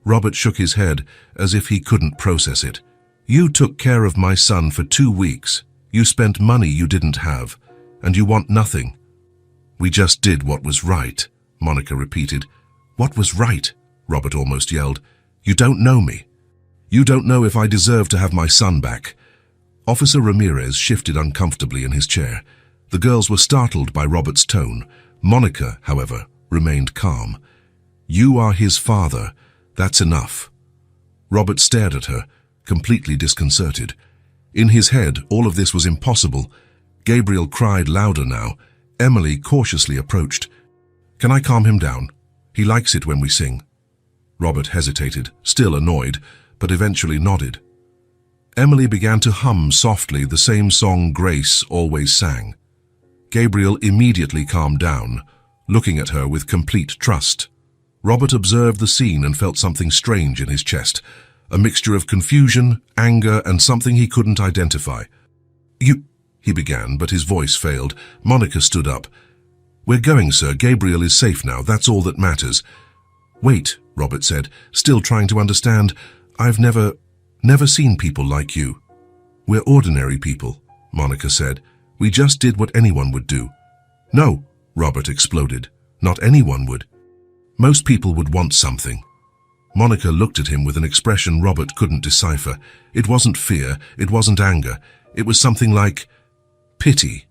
Robert shook his head as if he couldn't process it. "You took care of my son for 2 weeks. You spent money you didn't have, and you want nothing." "We just did what was right," Monica repeated. "What was right?" Robert almost yelled. "You don't know me. You don't know if I deserve to have my son back." Officer Ramirez shifted uncomfortably in his chair. The girls were startled by Robert's tone. Monica, however, remained calm. "You are his father. That's enough." Robert stared at her, completely disconcerted. In his head, all of this was impossible. Gabriel cried louder now. Emily cautiously approached. "Can I calm him down? He likes it when we sing." Robert hesitated, still annoyed, but eventually nodded. Emily began to hum softly the same song Grace always sang. Gabriel immediately calmed down, looking at her with complete trust. Robert observed the scene and felt something strange in his chest, a mixture of confusion, anger, and something he couldn't identify. "You," he began, but his voice failed. Monica stood up. "We're going, sir. Gabriel is safe now. That's all that matters." "Wait," Robert said, still trying to understand. "I've never seen people like you." "We're ordinary people," Monica said. "We just did what anyone would do." "No," Robert exploded. "Not anyone would. Most people would want something." Monica looked at him with an expression Robert couldn't decipher. It wasn't fear, it wasn't anger. It was something like pity.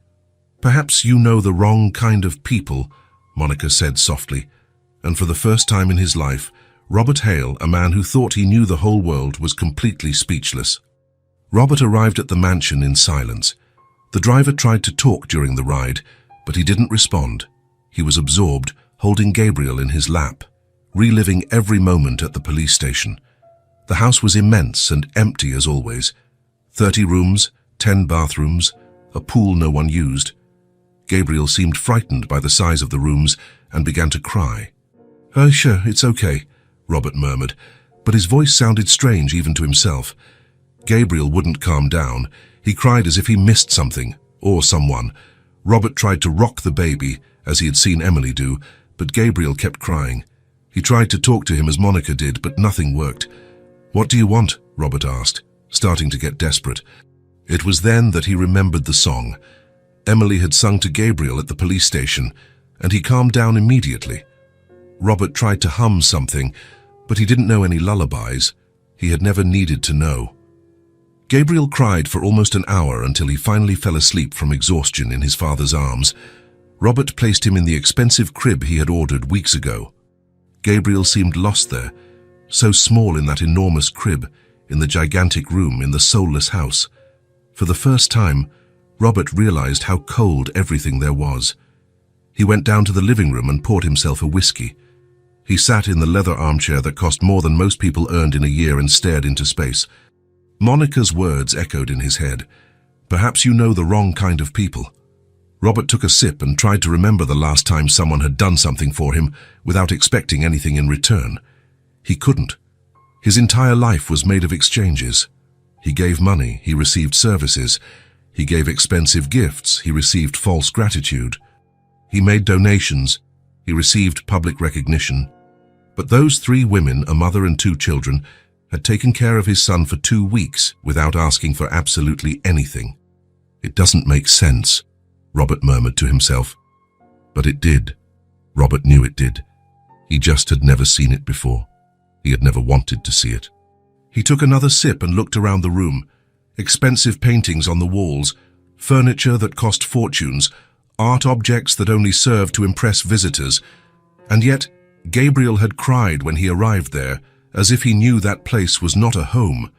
"Perhaps you know the wrong kind of people," Monica said softly. And for the first time in his life, Robert Hale, a man who thought he knew the whole world, was completely speechless. Robert arrived at the mansion in silence. The driver tried to talk during the ride, but he didn't respond. He was absorbed, holding Gabriel in his lap, reliving every moment at the police station. The house was immense and empty as always. 30 rooms, 10 bathrooms, a pool no one used. Gabriel seemed frightened by the size of the rooms and began to cry. "Oh, sure, it's okay," Robert murmured, but his voice sounded strange even to himself. Gabriel wouldn't calm down. He cried as if he missed something, or someone. Robert tried to rock the baby, as he had seen Emily do, but Gabriel kept crying. He tried to talk to him as Monica did, but nothing worked. "What do you want?" Robert asked, starting to get desperate. It was then that he remembered the song. Emily had sung to Gabriel at the police station, and he calmed down immediately. Robert tried to hum something, but he didn't know any lullabies. He had never needed to know. Gabriel cried for almost an hour until he finally fell asleep from exhaustion in his father's arms. Robert placed him in the expensive crib he had ordered weeks ago. Gabriel seemed lost there, so small in that enormous crib, in the gigantic room, in the soulless house. For the first time, Robert realized how cold everything there was. He went down to the living room and poured himself a whiskey. He sat in the leather armchair that cost more than most people earned in a year and stared into space. Monica's words echoed in his head. "Perhaps you know the wrong kind of people." Robert took a sip and tried to remember the last time someone had done something for him without expecting anything in return. He couldn't. His entire life was made of exchanges. He gave money, he received services. He gave expensive gifts, he received false gratitude. He made donations, he received public recognition. But those 3 women, a mother and 2 children, had taken care of his son for 2 weeks without asking for absolutely anything. "It doesn't make sense," Robert murmured to himself. But it did. Robert knew it did. He just had never seen it before. He had never wanted to see it. He took another sip and looked around the room. Expensive paintings on the walls, furniture that cost fortunes, art objects that only served to impress visitors. And yet, Gabriel had cried when he arrived there, as if he knew that place was not a home.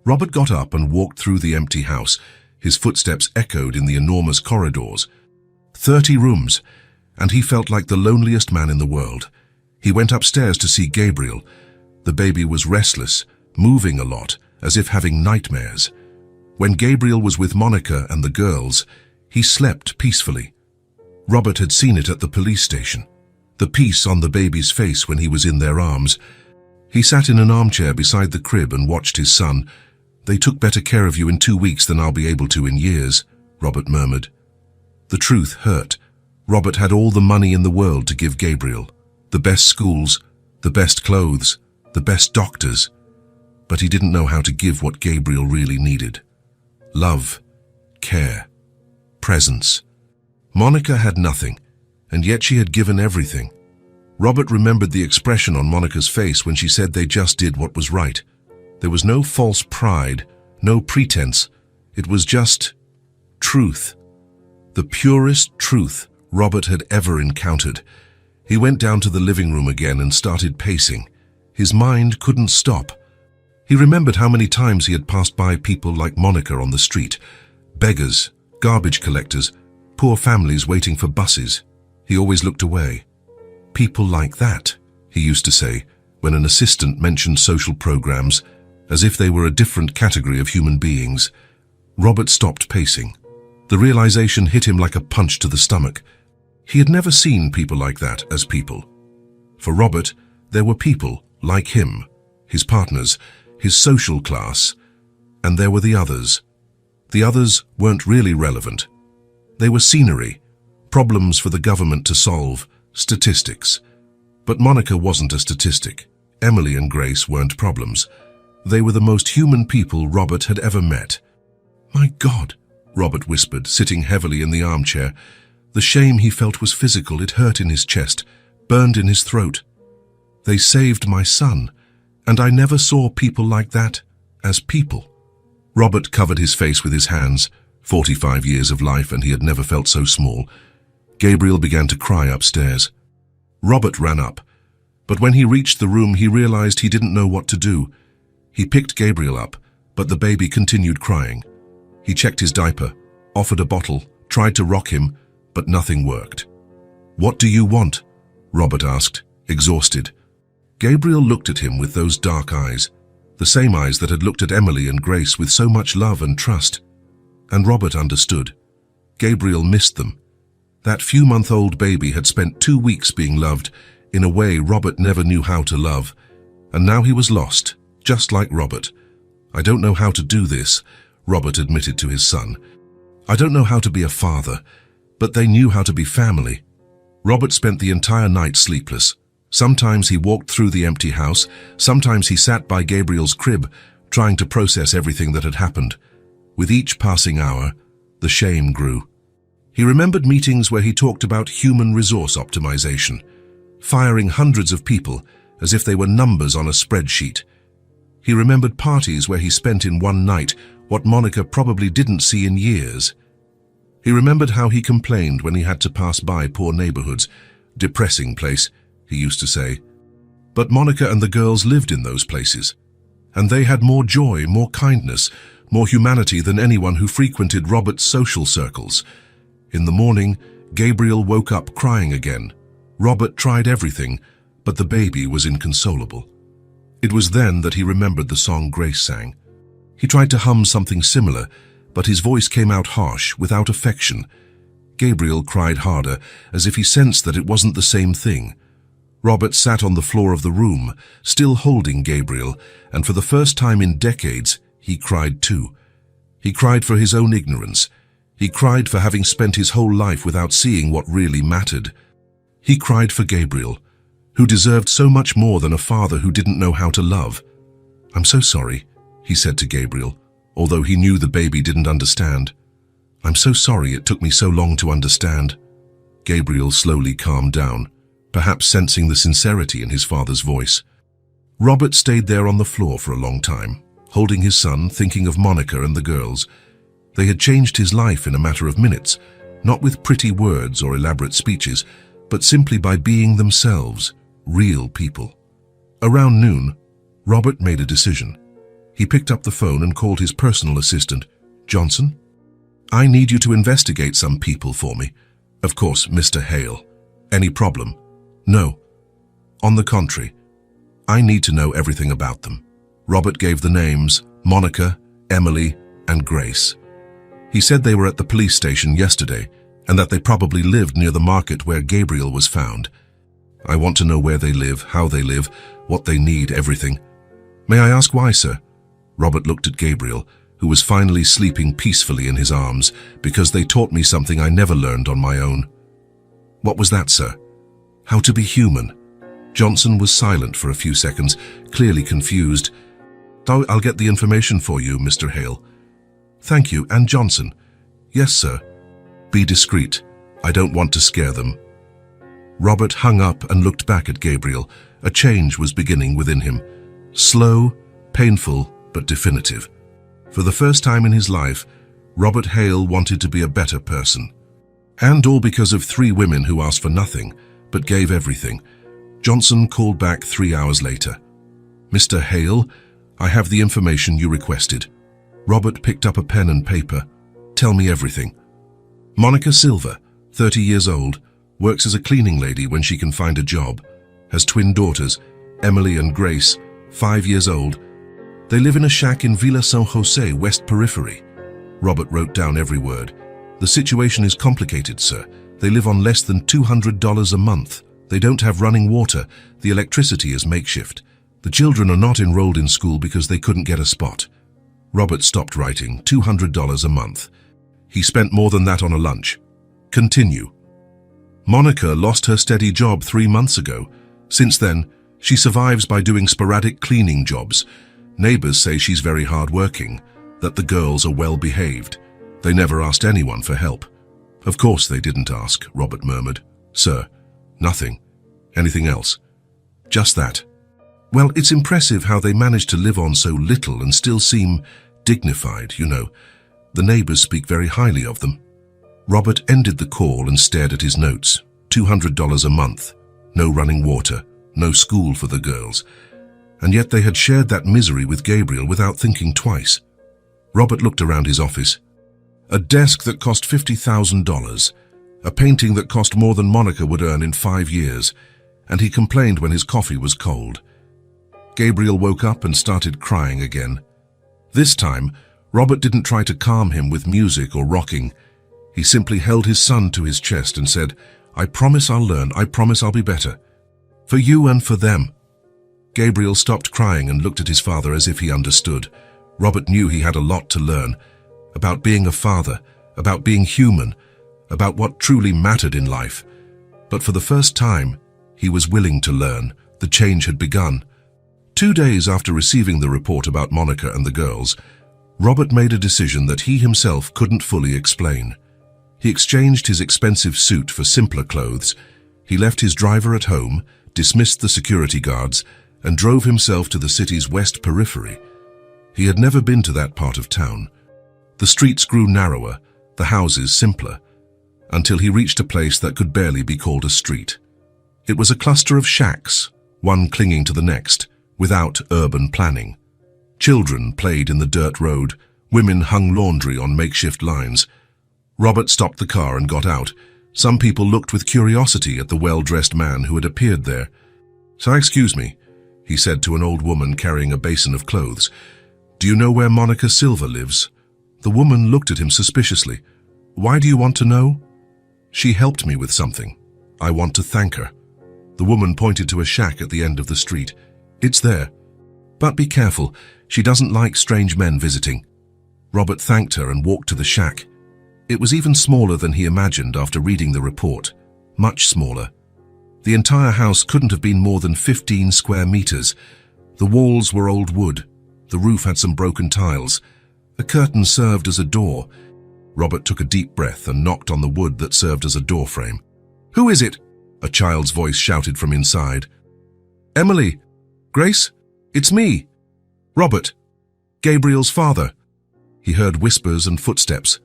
Robert got up and walked through the empty house. His footsteps echoed in the enormous corridors. 30 rooms, and he felt like the loneliest man in the world. He went upstairs to see Gabriel. The baby was restless, moving a lot, as if having nightmares. When Gabriel was with Monica and the girls, he slept peacefully. Robert had seen it at the police station. The peace on the baby's face when he was in their arms. He sat in an armchair beside the crib and watched his son. "They took better care of you in 2 weeks than I'll be able to in years," Robert murmured. The truth hurt. Robert had all the money in the world to give Gabriel. The best schools, the best clothes, the best doctors. But he didn't know how to give what Gabriel really needed. Love, care, presence. Monica had nothing, and yet she had given everything. Robert remembered the expression on Monica's face when she said they just did what was right. There was no false pride, no pretense. It was just truth. The purest truth Robert had ever encountered. He went down to the living room again and started pacing. His mind couldn't stop. He remembered how many times he had passed by people like Monica on the street. Beggars, garbage collectors, poor families waiting for buses. He always looked away. "People like that," he used to say, when an assistant mentioned social programs, as if they were a different category of human beings. Robert stopped pacing. The realization hit him like a punch to the stomach. He had never seen people like that as people. For Robert, there were people like him, his partners, his social class, and there were the others. The others weren't really relevant. They were scenery, problems for the government to solve, statistics. But Monica wasn't a statistic. Emily and Grace weren't problems. They were the most human people Robert had ever met. "My God," Robert whispered, sitting heavily in the armchair. The shame he felt was physical. It hurt in his chest, burned in his throat. "They saved my son, and I never saw people like that as people." Robert covered his face with his hands. 45 years of life, and he had never felt so small. Gabriel began to cry upstairs. Robert ran up, but when he reached the room, he realized he didn't know what to do. He picked Gabriel up, but the baby continued crying. He checked his diaper, offered a bottle, tried to rock him, but nothing worked. "What do you want?" Robert asked, exhausted. Gabriel looked at him with those dark eyes, the same eyes that had looked at Emily and Grace with so much love and trust. And Robert understood. Gabriel missed them. That few-month-old baby had spent 2 weeks being loved in a way Robert never knew how to love, and now he was lost, just like Robert. "I don't know how to do this," Robert admitted to his son. "I don't know how to be a father," but they knew how to be family. Robert spent the entire night sleepless. Sometimes he walked through the empty house, sometimes he sat by Gabriel's crib, trying to process everything that had happened. With each passing hour, the shame grew. He remembered meetings where he talked about human resource optimization, firing hundreds of people as if they were numbers on a spreadsheet. He remembered parties where he spent in one night what Monica probably didn't see in years. He remembered how he complained when he had to pass by poor neighborhoods. "Depressing place," he used to say. But Monica and the girls lived in those places, and they had more joy, more kindness, more humanity than anyone who frequented Robert's social circles. In the morning, Gabriel woke up crying again. Robert tried everything, but the baby was inconsolable. It was then that he remembered the song Grace sang. He tried to hum something similar, but his voice came out harsh, without affection. Gabriel cried harder, as if he sensed that it wasn't the same thing. Robert sat on the floor of the room, still holding Gabriel, and for the first time in decades, he cried too. He cried for his own ignorance. He cried for having spent his whole life without seeing what really mattered. He cried for Gabriel, who deserved so much more than a father who didn't know how to love. "I'm so sorry," he said to Gabriel, although he knew the baby didn't understand. "I'm so sorry it took me so long to understand." Gabriel slowly calmed down, perhaps sensing the sincerity in his father's voice. Robert stayed there on the floor for a long time, holding his son, thinking of Monica and the girls. They had changed his life in a matter of minutes, not with pretty words or elaborate speeches, but simply by being themselves, real people. Around noon, Robert made a decision. He picked up the phone and called his personal assistant, Johnson. "I need you to investigate some people for me." "Of course, Mr. Hale. Any problem?" "No. On the contrary, I need to know everything about them." Robert gave the names Monica, Emily, and Grace. He said they were at the police station yesterday and that they probably lived near the market where Gabriel was found. "I want to know where they live, how they live, what they need, everything." "May I ask why, sir?" Robert looked at Gabriel, who was finally sleeping peacefully in his arms, "Because they taught me something I never learned on my own." "What was that, sir?" "How to be human." Johnson was silent for a few seconds, clearly confused. "I'll get the information for you, Mr. Hale." "Thank you, and Johnson." "Yes, sir." "Be discreet. I don't want to scare them." Robert hung up and looked back at Gabriel. A change was beginning within him. Slow, painful, but definitive. For the first time in his life, Robert Hale wanted to be a better person. And all because of 3 women who asked for nothing, but gave everything. Johnson called back 3 hours later. "Mr. Hale, I have the information you requested." Robert picked up a pen and paper. "Tell me everything." "Monica Silver, 30 years old, works as a cleaning lady when she can find a job. Has twin daughters, Emily and Grace, 5 years old. They live in a shack in Villa San Jose, West Periphery." Robert wrote down every word. "The situation is complicated, sir. They live on less than $200 a month. They don't have running water. The electricity is makeshift. The children are not enrolled in school because they couldn't get a spot." Robert stopped writing. $200 a month. He spent more than that on a lunch. Continue. "Monica lost her steady job 3 months ago. Since then, she survives by doing sporadic cleaning jobs. Neighbors say she's very hard-working, that the girls are well-behaved. They never asked anyone for help." "Of course they didn't ask," Robert murmured. "Sir, nothing. Anything else?" "Just that." "Well, it's impressive how they manage to live on so little and still seem dignified, you know. The neighbors speak very highly of them." Robert ended the call and stared at his notes. $200 a month. No running water. No school for the girls. And yet they had shared that misery with Gabriel without thinking twice. Robert looked around his office. A desk that cost $50,000. A painting that cost more than Monica would earn in 5 years. And he complained when his coffee was cold. Gabriel woke up and started crying again. This time, Robert didn't try to calm him with music or rocking. He simply held his son to his chest and said, "I promise I'll learn. I promise I'll be better. For you and for them." Gabriel stopped crying and looked at his father as if he understood. Robert knew he had a lot to learn. About being a father, about being human, about what truly mattered in life. But for the first time, he was willing to learn. The change had begun. 2 days after receiving the report about Monica and the girls, Robert made a decision that he himself couldn't fully explain. He exchanged his expensive suit for simpler clothes. He left his driver at home, dismissed the security guards, and drove himself to the city's West Periphery. He had never been to that part of town. The streets grew narrower, the houses simpler, until he reached a place that could barely be called a street. It was a cluster of shacks, one clinging to the next, without urban planning. Children played in the dirt road, women hung laundry on makeshift lines. Robert stopped the car and got out. Some people looked with curiosity at the well-dressed man who had appeared there. "So excuse me," he said to an old woman carrying a basin of clothes. "Do you know where Monica Silver lives?" The woman looked at him suspiciously. "Why do you want to know?" "She helped me with something. I want to thank her." The woman pointed to a shack at the end of the street. "It's there. But be careful, she doesn't like strange men visiting." Robert thanked her and walked to the shack. It was even smaller than he imagined after reading the report. Much smaller. The entire house couldn't have been more than 15 square meters. The walls were old wood. The roof had some broken tiles. A curtain served as a door. Robert took a deep breath and knocked on the wood that served as a door frame. "Who is it?" a child's voice shouted from inside. "Emily. Grace? It's me. Robert." Gabriel's father. He heard whispers and footsteps.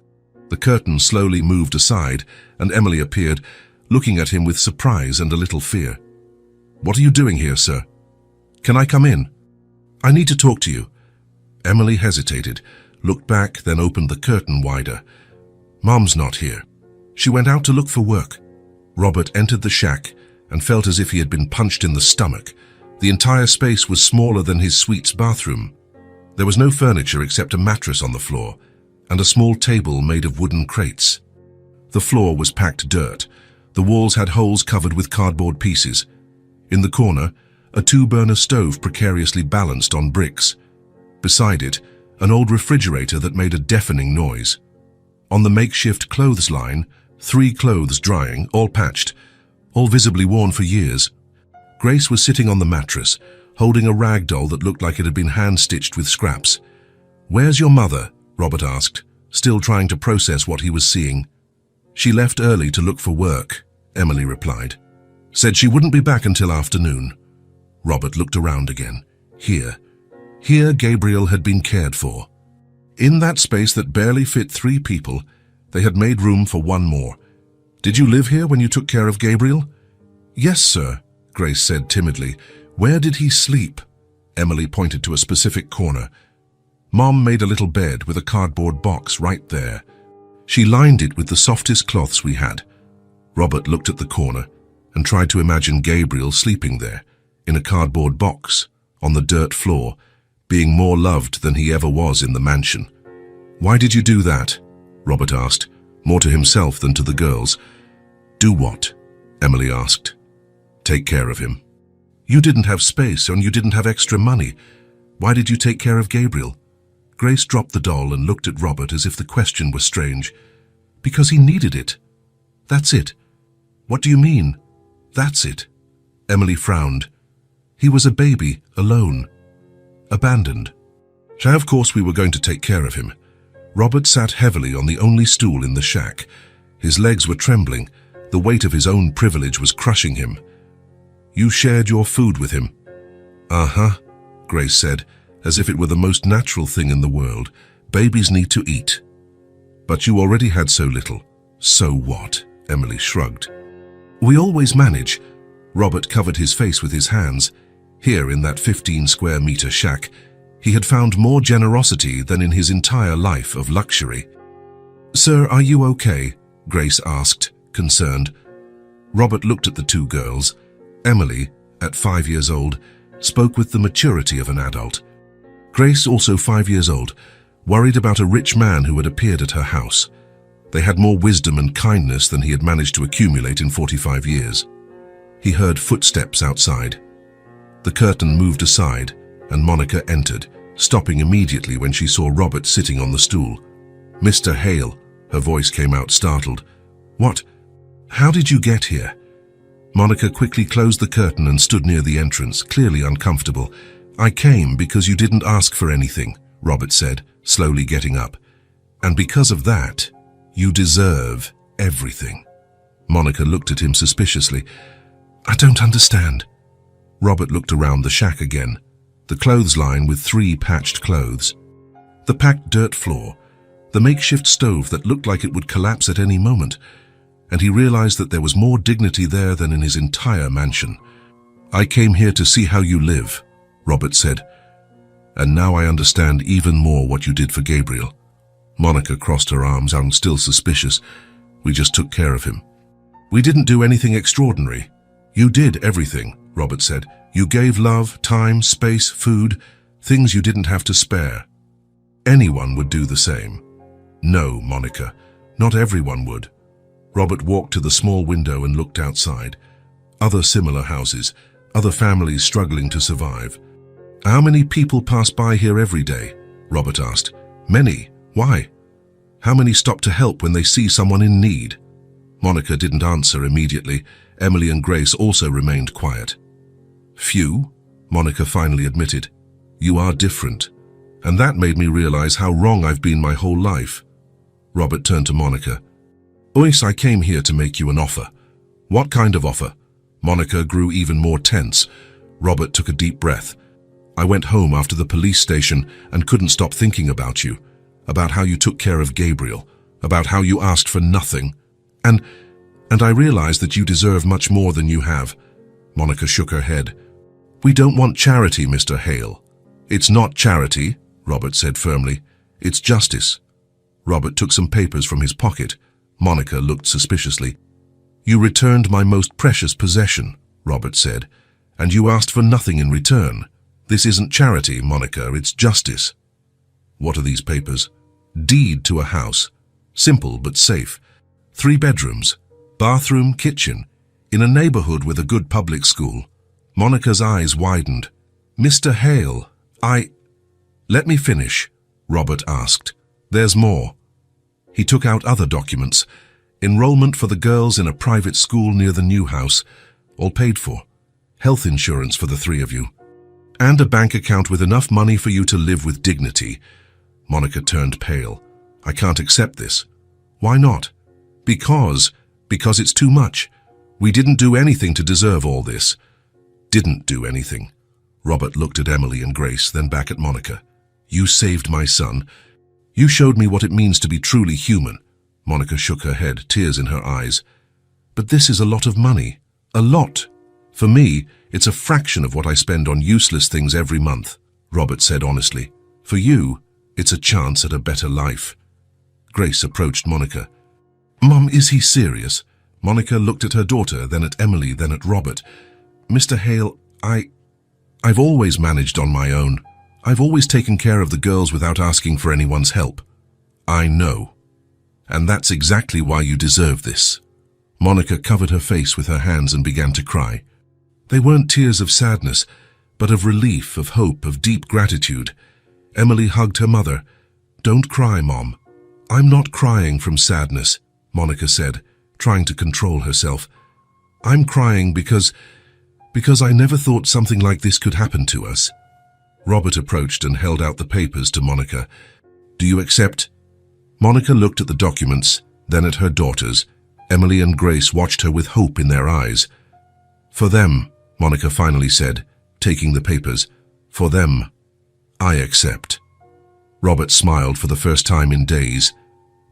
The curtain slowly moved aside, and Emily appeared, looking at him with surprise and a little fear. "What are you doing here, sir?" "Can I come in?" "I need to talk to you." Emily hesitated, looked back, then opened the curtain wider. "Mom's not here. She went out to look for work." Robert entered the shack and felt as if he had been punched in the stomach. The entire space was smaller than his suite's bathroom. There was no furniture except a mattress on the floor and a small table made of wooden crates. The floor was packed dirt. The walls had holes covered with cardboard pieces. In the corner, a two-burner stove precariously balanced on bricks. Beside it, an old refrigerator that made a deafening noise. On the makeshift clothes line, 3 clothes drying, all patched, all visibly worn for years. Grace was sitting on the mattress, holding a rag doll that looked like it had been hand-stitched with scraps. "Where's your mother?" Robert asked, still trying to process what he was seeing. "She left early to look for work," Emily replied. "Said she wouldn't be back until afternoon." Robert looked around again. Here Gabriel had been cared for. In that space that barely fit 3 people, they had made room for one more. "Did you live here when you took care of Gabriel?" "Yes, sir," Grace said timidly. "Where did he sleep?" Emily pointed to a specific corner. "Mom made a little bed with a cardboard box right there. She lined it with the softest cloths we had." Robert looked at the corner and tried to imagine Gabriel sleeping there, in a cardboard box, on the dirt floor, being more loved than he ever was in the mansion. "Why did you do that?" Robert asked, more to himself than to the girls. "Do what?" Emily asked. "Take care of him." "You didn't have space and you didn't have extra money. Why did you take care of Gabriel?" Grace dropped the doll and looked at Robert as if the question were strange. "Because he needed it. That's it." "What do you mean, that's it?" Emily frowned. "He was a baby, alone. Abandoned. So of course we were going to take care of him." Robert sat heavily on the only stool in the shack. His legs were trembling. The weight of his own privilege was crushing him. "You shared your food with him?" "Uh-huh," Grace said, as if it were the most natural thing in the world. "Babies need to eat." "But you already had so little." "So what?" Emily shrugged. "We always manage." Robert covered his face with his hands. Here, in that 15-square-meter shack, he had found more generosity than in his entire life of luxury. "Sir, are you okay?" Grace asked, concerned. Robert looked at the 2 girls. Emily, at 5 years old, spoke with the maturity of an adult. Grace, also 5 years old, worried about a rich man who had appeared at her house. They had more wisdom and kindness than he had managed to accumulate in 45 years. He heard footsteps outside. The curtain moved aside, and Monica entered, stopping immediately when she saw Robert sitting on the stool. "Mr. Hale," her voice came out startled. "What? How did you get here?" Monica quickly closed the curtain and stood near the entrance, clearly uncomfortable. "I came because you didn't ask for anything," Robert said, slowly getting up. "And because of that, you deserve everything." Monica looked at him suspiciously. "I don't understand." Robert looked around the shack again. The clothes line with 3 patched clothes. The packed dirt floor. The makeshift stove that looked like it would collapse at any moment. And he realized that there was more dignity there than in his entire mansion. "I came here to see how you live," Robert said. "And now I understand even more what you did for Gabriel." Monica crossed her arms, I'm still suspicious. "We just took care of him." "We didn't do anything extraordinary." "You did everything," Robert said. "You gave love, time, space, food, things you didn't have to spare. Anyone would do the same." "No, Monica, not everyone would." Robert walked to the small window and looked outside. Other similar houses, other families struggling to survive. "How many people pass by here every day?" Robert asked. "Many. Why? How many stop to help when they see someone in need?" Monica didn't answer immediately. Emily and Grace also remained quiet. "Few," Monica finally admitted. "You are different. And that made me realize how wrong I've been my whole life." Robert turned to Monica. "Ois, I came here to make you an offer." "What kind of offer?" Monica grew even more tense. Robert took a deep breath. I went home after the police station and couldn't stop thinking about you, about how you took care of Gabriel, about how you asked for nothing. And I realized that you deserve much more than you have." Monica shook her head. "We don't want charity, Mr. Hale." "It's not charity," Robert said firmly. "It's justice." Robert took some papers from his pocket. Monica looked suspiciously. "You returned my most precious possession," Robert said, "and you asked for nothing in return. This isn't charity, Monica, it's justice." "What are these papers?" "Deed to a house. Simple but safe. 3 bedrooms, bathroom, kitchen, in a neighborhood with a good public school." Monica's eyes widened. "Mr. Hale, Let me finish," Robert asked. "There's more." He took out other documents. Enrollment for the girls in a private school near the new house, all paid for. Health insurance for the 3 of you. And a bank account with enough money for you to live with dignity. Monica turned pale. "I can't accept this." "Why not?" Because it's too much. We didn't do anything to deserve all this." "Didn't do anything." Robert looked at Emily and Grace, then back at Monica. "You saved my son. You showed me what it means to be truly human." Monica shook her head, tears in her eyes. "But this is a lot of money. A lot. For me, it's a fraction of what I spend on useless things every month," Robert said honestly. "For you, it's a chance at a better life." Grace approached Monica. "Mum, is he serious?" Monica looked at her daughter, then at Emily, then at Robert. "Mr. Hale, I've always managed on my own. I've always taken care of the girls without asking for anyone's help." "I know. And that's exactly why you deserve this." Monica covered her face with her hands and began to cry. They weren't tears of sadness, but of relief, of hope, of deep gratitude. Emily hugged her mother. "Don't cry, Mom." "I'm not crying from sadness," Monica said, trying to control herself. "I'm crying because I never thought something like this could happen to us." Robert approached and held out the papers to Monica. "Do you accept?" Monica looked at the documents, then at her daughters. Emily and Grace watched her with hope in their eyes. "For them," Monica finally said, taking the papers. "For them, I accept." Robert smiled for the first time in days.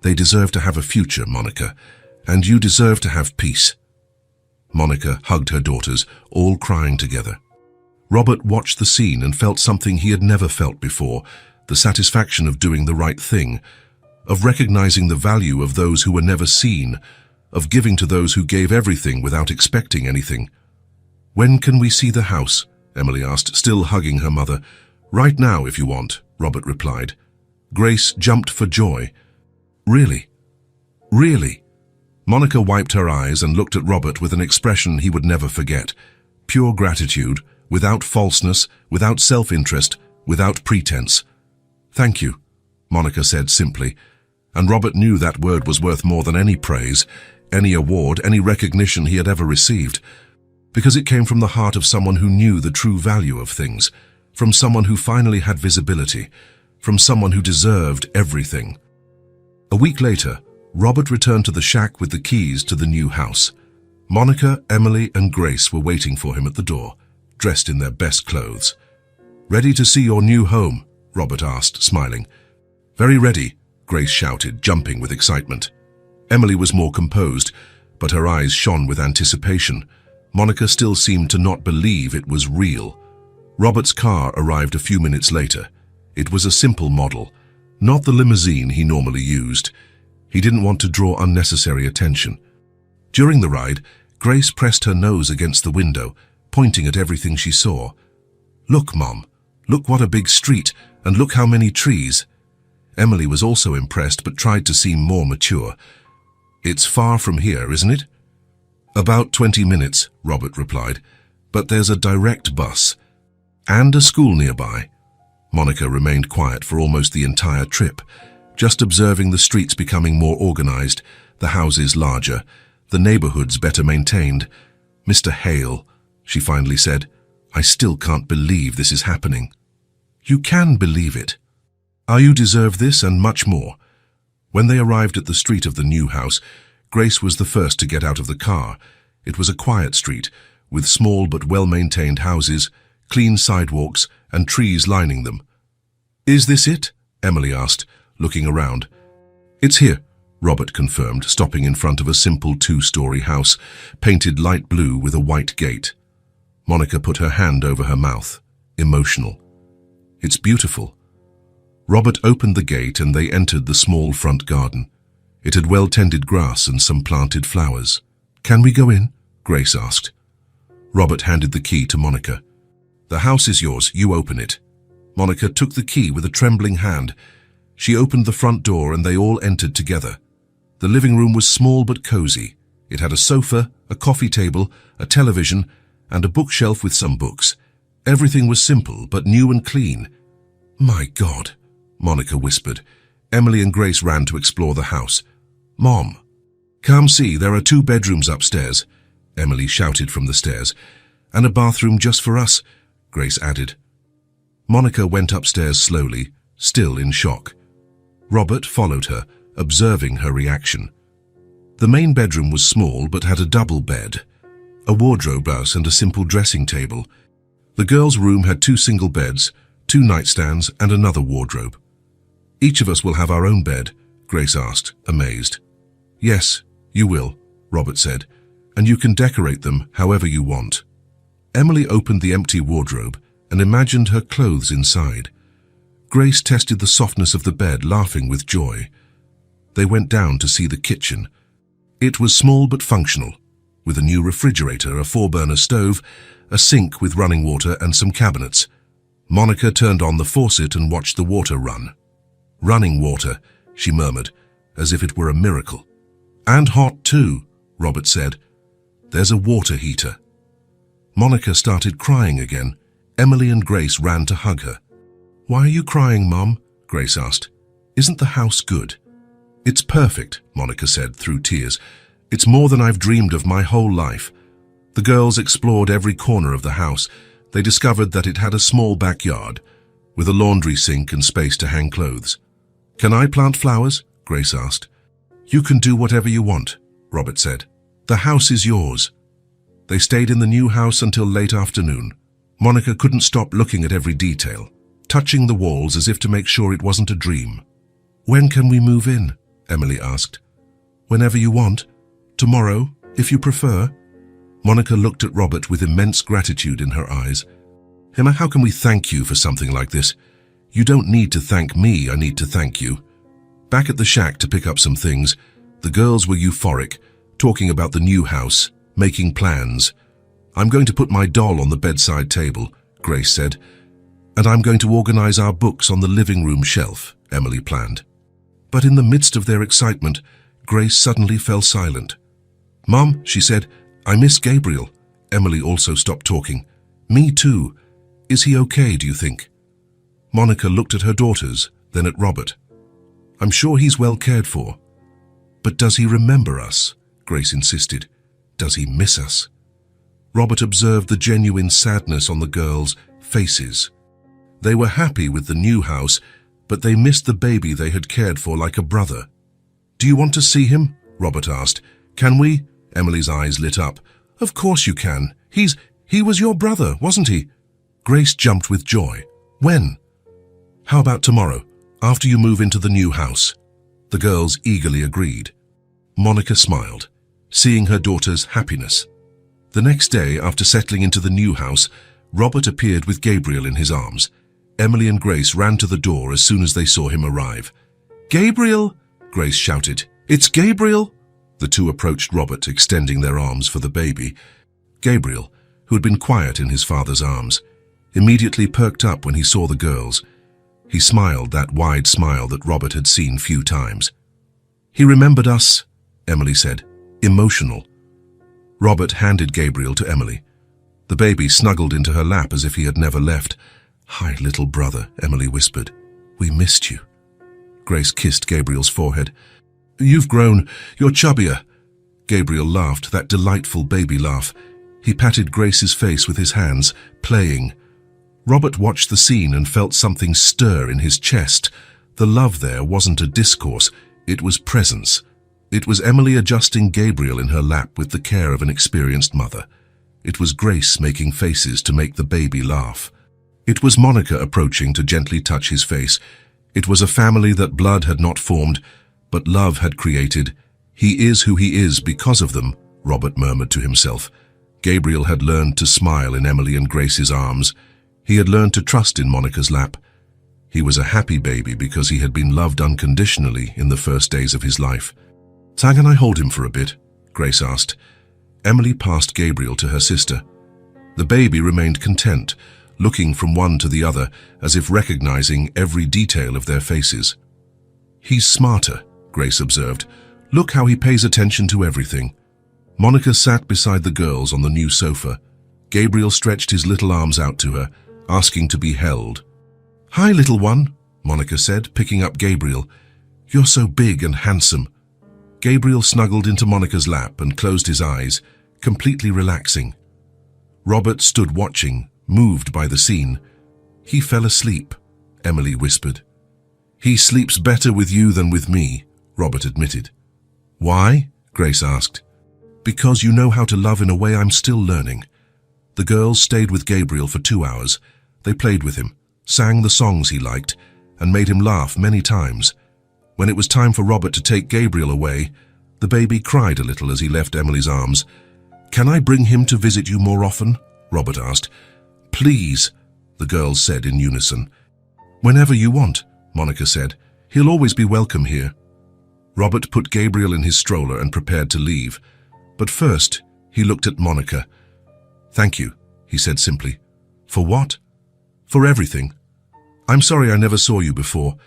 "They deserve to have a future, Monica, and you deserve to have peace." Monica hugged her daughters, all crying together. Robert watched the scene and felt something he had never felt before, the satisfaction of doing the right thing, of recognizing the value of those who were never seen, of giving to those who gave everything without expecting anything. "When can we see the house?" Emily asked, still hugging her mother. "Right now, if you want," Robert replied. Grace jumped for joy. "Really? Really?" Monica wiped her eyes and looked at Robert with an expression he would never forget. Pure gratitude, without falseness, without self-interest, without pretense. "Thank you," Monica said simply, and Robert knew that word was worth more than any praise, any award, any recognition he had ever received, because it came from the heart of someone who knew the true value of things, from someone who finally had visibility, from someone who deserved everything. A week later, Robert returned to the shack with the keys to the new house. Monica, Emily, and Grace were waiting for him at the door, dressed in their best clothes. "Ready to see your new home?" Robert asked, smiling. "Very ready," Grace shouted, jumping with excitement. Emily was more composed, but her eyes shone with anticipation. Monica still seemed to not believe it was real. Robert's car arrived a few minutes later. It was a simple model, not the limousine he normally used. He didn't want to draw unnecessary attention. During the ride, Grace pressed her nose against the window, pointing at everything she saw. "Look, Mom, look what a big street, and look how many trees." Emily was also impressed but tried to seem more mature. "It's far from here, isn't it?" "About 20 minutes, Robert replied, "but there's a direct bus. And a school nearby." Monica remained quiet for almost the entire trip, just observing the streets becoming more organized, the houses larger, the neighborhoods better maintained. "Mr. Hale," she finally said, "I still can't believe this is happening." "You can believe it. You deserve this and much more." When they arrived at the street of the new house, Grace was the first to get out of the car. It was a quiet street, with small but well-maintained houses, clean sidewalks, and trees lining them. "Is this it?" Emily asked, looking around. "It's here," Robert confirmed, stopping in front of a simple two-story house, painted light blue with a white gate. Monica put her hand over her mouth, emotional. "It's beautiful." Robert opened the gate and they entered the small front garden. It had well-tended grass and some planted flowers. "Can we go in?" Grace asked. Robert handed the key to Monica. "The house is yours, you open it." Monica took the key with a trembling hand. She opened the front door and they all entered together. The living room was small but cozy. It had a sofa, a coffee table, a television, and a bookshelf with some books. Everything was simple but new and clean. "My God," Monica whispered. Emily and Grace ran to explore the house. "Mom, come see, there are 2 bedrooms upstairs," Emily shouted from the stairs. "And a bathroom just for us," Grace added. Monica went upstairs slowly, still in shock. Robert followed her, observing her reaction. The main bedroom was small but had a double bed, a wardrobe house and a simple dressing table. The girls' room had 2 single beds, 2 nightstands and another wardrobe. "Each of us will have our own bed?" Grace asked, amazed. "Yes, you will," Robert said, "and you can decorate them however you want." Emily opened the empty wardrobe and imagined her clothes inside. Grace tested the softness of the bed, laughing with joy. They went down to see the kitchen. It was small but functional, with a new refrigerator, a 4-burner stove, a sink with running water and some cabinets. Monica turned on the faucet and watched the water run. "Running water," she murmured, as if it were a miracle. "And hot too," Robert said. "There's a water heater." Monica started crying again. Emily and Grace ran to hug her. "Why are you crying, Mom?" Grace asked. "Isn't the house good?" "It's perfect," Monica said through tears. "It's more than I've dreamed of my whole life." The girls explored every corner of the house. They discovered that it had a small backyard, with a laundry sink and space to hang clothes. "Can I plant flowers?" Grace asked. "You can do whatever you want," Robert said. "The house is yours." They stayed in the new house until late afternoon. Monica couldn't stop looking at every detail, touching the walls as if to make sure it wasn't a dream. "When can we move in?" Emily asked. "Whenever you want. Tomorrow, if you prefer." Monica looked at Robert with immense gratitude in her eyes. "Emma, how can we thank you for something like this? You don't need to thank me, I need to thank you." Back at the shack to pick up some things, the girls were euphoric, talking about the new house, making plans. "I'm going to put my doll on the bedside table," Grace said. "And I'm going to organize our books on the living room shelf," Emily planned. But in the midst of their excitement, Grace suddenly fell silent. "Mom," she said, "I miss Gabriel." Emily also stopped talking. "Me too. Is he okay, do you think?" Monica looked at her daughters, then at Robert. "I'm sure he's well cared for." "But does he remember us?" Grace insisted. "Does he miss us?" Robert observed the genuine sadness on the girls' faces. They were happy with the new house, but they missed the baby they had cared for like a brother. "Do you want to see him?" Robert asked. "Can we?" Emily's eyes lit up. "Of course you can. He was your brother, wasn't he?" Grace jumped with joy. "When?" "How about tomorrow, after you move into the new house?" The girls eagerly agreed. Monica smiled, seeing her daughter's happiness. The next day, after settling into the new house, Robert appeared with Gabriel in his arms. Emily and Grace ran to the door as soon as they saw him arrive. "Gabriel!" Grace shouted. "It's Gabriel!" The two approached Robert, extending their arms for the baby. Gabriel, who had been quiet in his father's arms, immediately perked up when he saw the girls. He smiled that wide smile that Robert had seen few times. "He remembered us," Emily said, emotional. Robert handed Gabriel to Emily. The baby snuggled into her lap as if he had never left. "Hi, little brother," Emily whispered. "We missed you." Grace kissed Gabriel's forehead. "You've grown. You're chubbier." Gabriel laughed, that delightful baby laugh. He patted Grace's face with his hands, playing. Robert watched the scene and felt something stir in his chest. The love there wasn't a discourse, it was presence. It was Emily adjusting Gabriel in her lap with the care of an experienced mother. It was Grace making faces to make the baby laugh. It was Monica approaching to gently touch his face. It was a family that blood had not formed, but love had created. He is who he is because of them, Robert murmured to himself. Gabriel had learned to smile in Emily and Grace's arms. He had learned to trust in Monica's lap. He was a happy baby because he had been loved unconditionally in the first days of his life. "So can I hold him for a bit?" Grace asked. Emily passed Gabriel to her sister. The baby remained content, looking from one to the other as if recognizing every detail of their faces. "He's smarter," Grace observed. "Look how he pays attention to everything." Monica sat beside the girls on the new sofa. Gabriel stretched his little arms out to her, asking to be held. "Hi, little one," Monica said, picking up Gabriel. "You're so big and handsome." Gabriel snuggled into Monica's lap and closed his eyes, completely relaxing. Robert stood watching, moved by the scene. "He fell asleep," Emily whispered. "He sleeps better with you than with me," Robert admitted. "Why?" Grace asked. "Because you know how to love in a way I'm still learning." The girls stayed with Gabriel for 2 hours. They played with him, sang the songs he liked, and made him laugh many times. When it was time for Robert to take Gabriel away, the baby cried a little as he left Emily's arms. "Can I bring him to visit you more often?" Robert asked. "Please," the girls said in unison. "Whenever you want," Monica said. "He'll always be welcome here." Robert put Gabriel in his stroller and prepared to leave. But first, he looked at Monica. "Thank you," he said simply. "For what?" "For everything. I'm sorry I never saw you before.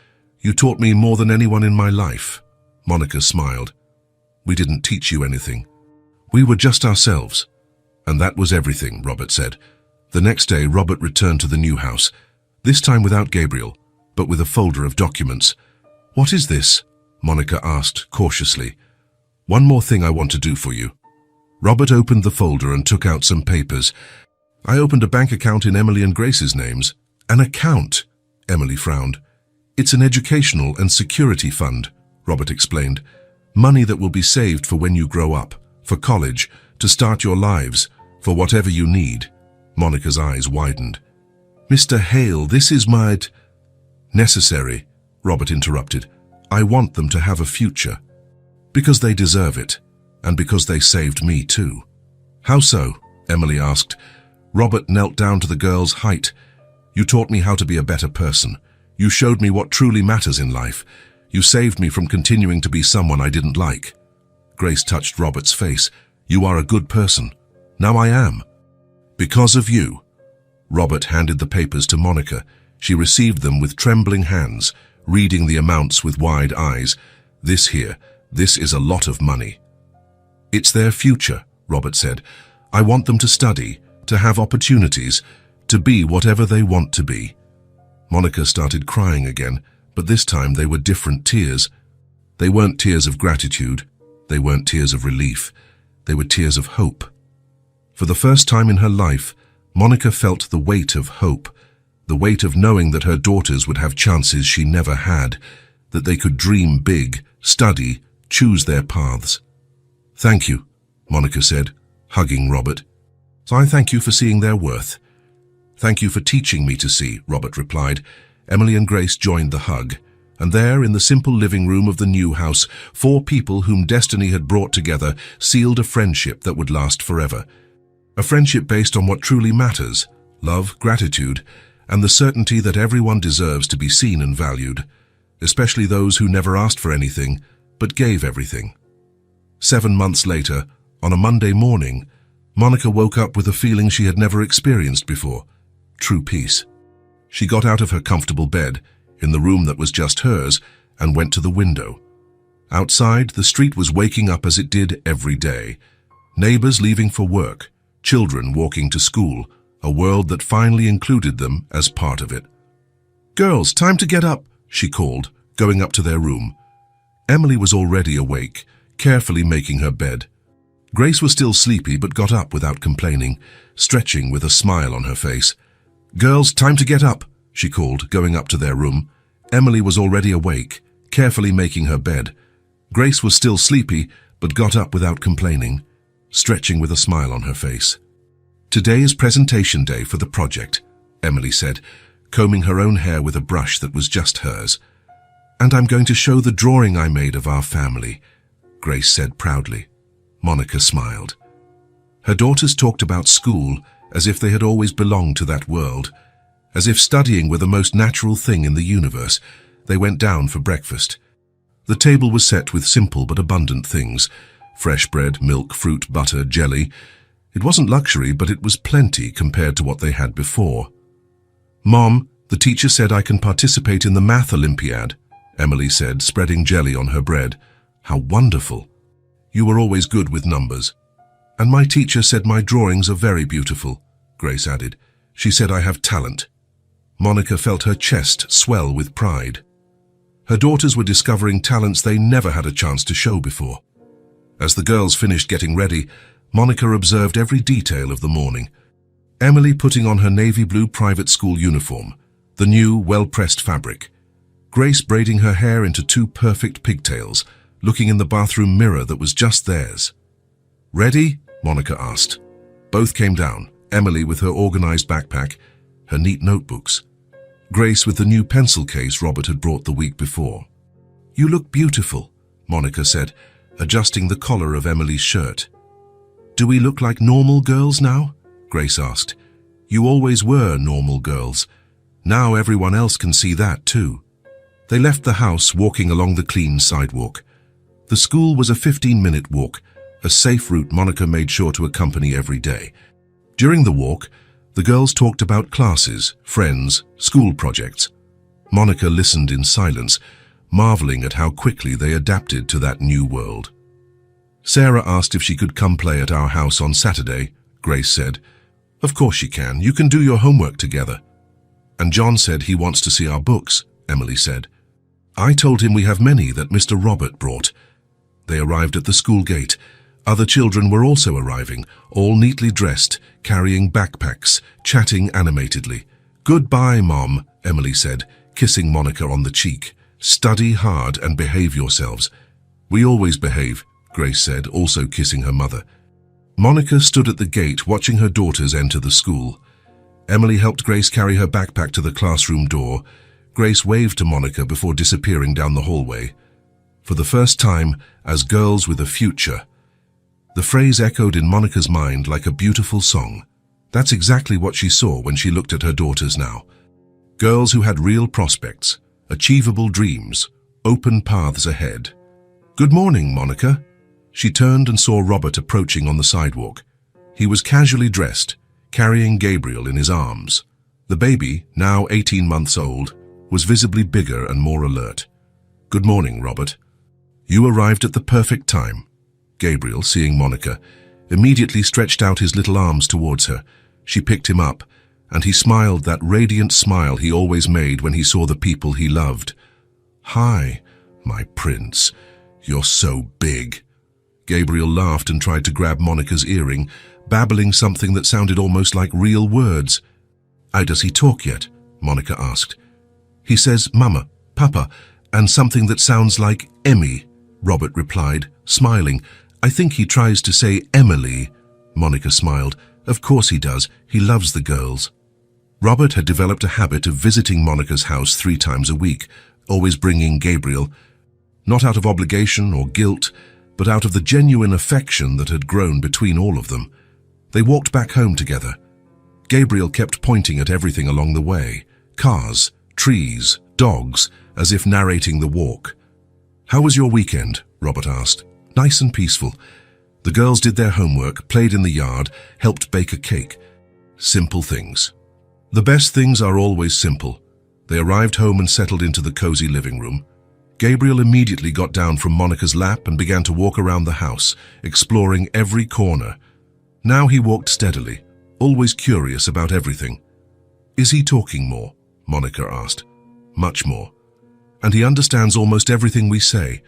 You taught me more than anyone in my life." Monica smiled. "We didn't teach you anything. We were just ourselves." "And that was everything," Robert said. The next day, Robert returned to the new house, this time without Gabriel, but with a folder of documents. "What is this?" Monica asked cautiously. "One more thing I want to do for you." Robert opened the folder and took out some papers. "I opened a bank account in Emily and Grace's names." "An account?" Emily frowned. "It's an educational and security fund," Robert explained. "Money that will be saved for when you grow up, for college, to start your lives, for whatever you need." Monica's eyes widened. "Mr. Hale, this is my..." "Necessary," Robert interrupted. "I want them to have a future. Because they deserve it, and because they saved me too." "How so?" Emily asked. Robert knelt down to the girl's height. "You taught me how to be a better person. You showed me what truly matters in life. You saved me from continuing to be someone I didn't like." Grace touched Robert's face. "You are a good person. Now I am. Because of you." Robert handed the papers to Monica. She received them with trembling hands, reading the amounts with wide eyes. "This is a lot of money." "It's their future," Robert said. "I want them to study, to have opportunities, to be whatever they want to be." Monica started crying again, but this time they were different tears. They weren't tears of gratitude. They weren't tears of relief. They were tears of hope. For the first time in her life, Monica felt the weight of hope, the weight of knowing that her daughters would have chances she never had, that they could dream big, study, choose their paths. "Thank you," Monica said, hugging Robert. "So I thank you for seeing their worth." "Thank you for teaching me to see," Robert replied. Emily and Grace joined the hug, and there, in the simple living room of the new house, 4 people whom destiny had brought together sealed a friendship that would last forever. A friendship based on what truly matters: love, gratitude, and the certainty that everyone deserves to be seen and valued, especially those who never asked for anything, but gave everything. 7 months later, on a Monday morning, Monica woke up with a feeling she had never experienced before: true peace. She got out of her comfortable bed, in the room that was just hers, and went to the window. Outside, the street was waking up as it did every day. Neighbors leaving for work, children walking to school, a world that finally included them as part of it. "Girls, time to get up," she called, going up to their room. Emily was already awake, carefully making her bed. Grace was still sleepy but got up without complaining, stretching with a smile on her face. "Girls, time to get up," she called, going up to their room. Emily was already awake, carefully making her bed. Grace was still sleepy but got up without complaining, stretching with a smile on her face. Today is presentation day for the project, Emily said, combing her own hair with a brush that was just hers. And I'm going to show the drawing I made of our family, Grace said proudly. Monica smiled. Her daughters talked about school as if they had always belonged to that world. As if studying were the most natural thing in the universe, they went down for breakfast. The table was set with simple but abundant things: fresh bread, milk, fruit, butter, jelly. It wasn't luxury, but it was plenty compared to what they had before. "Mom, the teacher said I can participate in the math Olympiad," Emily said, spreading jelly on her bread. "How wonderful. You were always good with numbers." "And my teacher said my drawings are very beautiful," Grace added. "She said I have talent." Monica felt her chest swell with pride. Her daughters were discovering talents they never had a chance to show before. As the girls finished getting ready, Monica observed every detail of the morning. Emily putting on her navy blue private school uniform, the new, well-pressed fabric. Grace braiding her hair into two perfect pigtails, looking in the bathroom mirror that was just theirs. "Ready?" Monica asked. Both came down, Emily with her organized backpack, her neat notebooks. Grace with the new pencil case Robert had brought the week before. "You look beautiful," Monica said, adjusting the collar of Emily's shirt. "Do we look like normal girls now?" Grace asked. "You always were normal girls. Now everyone else can see that too." They left the house, walking along the clean sidewalk. The school was a 15-minute walk, a safe route Monica made sure to accompany every day. During the walk, the girls talked about classes, friends, school projects. Monica listened in silence, marveling at how quickly they adapted to that new world. Sarah asked if she could come play at our house on Saturday. Grace said, "Of course she can. You can do your homework together." "And John said he wants to see our books," Emily said. "I told him we have many that Mr. Robert brought." They arrived at the school gate. Other children were also arriving, all neatly dressed, carrying backpacks, chatting animatedly. "Goodbye, Mom," Emily said, kissing Monica on the cheek. "Study hard and behave yourselves." "We always behave," Grace said, also kissing her mother. Monica stood at the gate watching her daughters enter the school. Emily helped Grace carry her backpack to the classroom door. Grace waved to Monica before disappearing down the hallway. For the first time, as girls with a future. The phrase echoed in Monica's mind like a beautiful song. That's exactly what she saw when she looked at her daughters now. Girls who had real prospects, achievable dreams, open paths ahead. "Good morning, Monica." She turned and saw Robert approaching on the sidewalk. He was casually dressed, carrying Gabriel in his arms. The baby, now 18 months old, was visibly bigger and more alert. "Good morning, Robert. You arrived at the perfect time." Gabriel, seeing Monica, immediately stretched out his little arms towards her. She picked him up, and he smiled that radiant smile he always made when he saw the people he loved. "Hi, my prince. You're so big." Gabriel laughed and tried to grab Monica's earring, babbling something that sounded almost like real words. "How does he talk yet?" Monica asked. "He says Mama, Papa, and something that sounds like Emmy," Robert replied, smiling. "I think he tries to say Emily." Monica smiled. "Of course he does. He loves the girls." Robert had developed a habit of visiting Monica's house 3 times a week, always bringing Gabriel, not out of obligation or guilt, but out of the genuine affection that had grown between all of them. They walked back home together. Gabriel kept pointing at everything along the way: cars, trees, dogs, as if narrating the walk. "How was your weekend?" Robert asked. "Nice and peaceful. The girls did their homework, played in the yard, helped bake a cake. Simple things. The best things are always simple." They arrived home and settled into the cozy living room. Gabriel immediately got down from Monica's lap and began to walk around the house, exploring every corner. Now he walked steadily, always curious about everything. "Is he talking more?" Monica asked. "Much more. And he understands almost everything we say.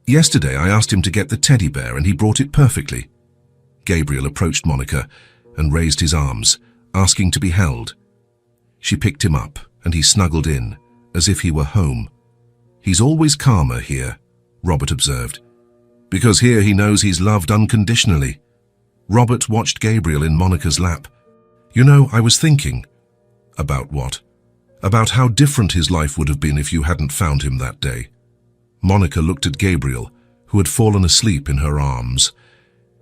Yesterday I asked him to get the teddy bear and he brought it perfectly." Gabriel approached Monica and raised his arms, asking to be held. She picked him up and he snuggled in, as if he were home. "He's always calmer here," Robert observed. "Because here he knows he's loved unconditionally." Robert watched Gabriel in Monica's lap. "You know, I was thinking." "About what?" "About how different his life would have been if you hadn't found him that day." Monica looked at Gabriel, who had fallen asleep in her arms.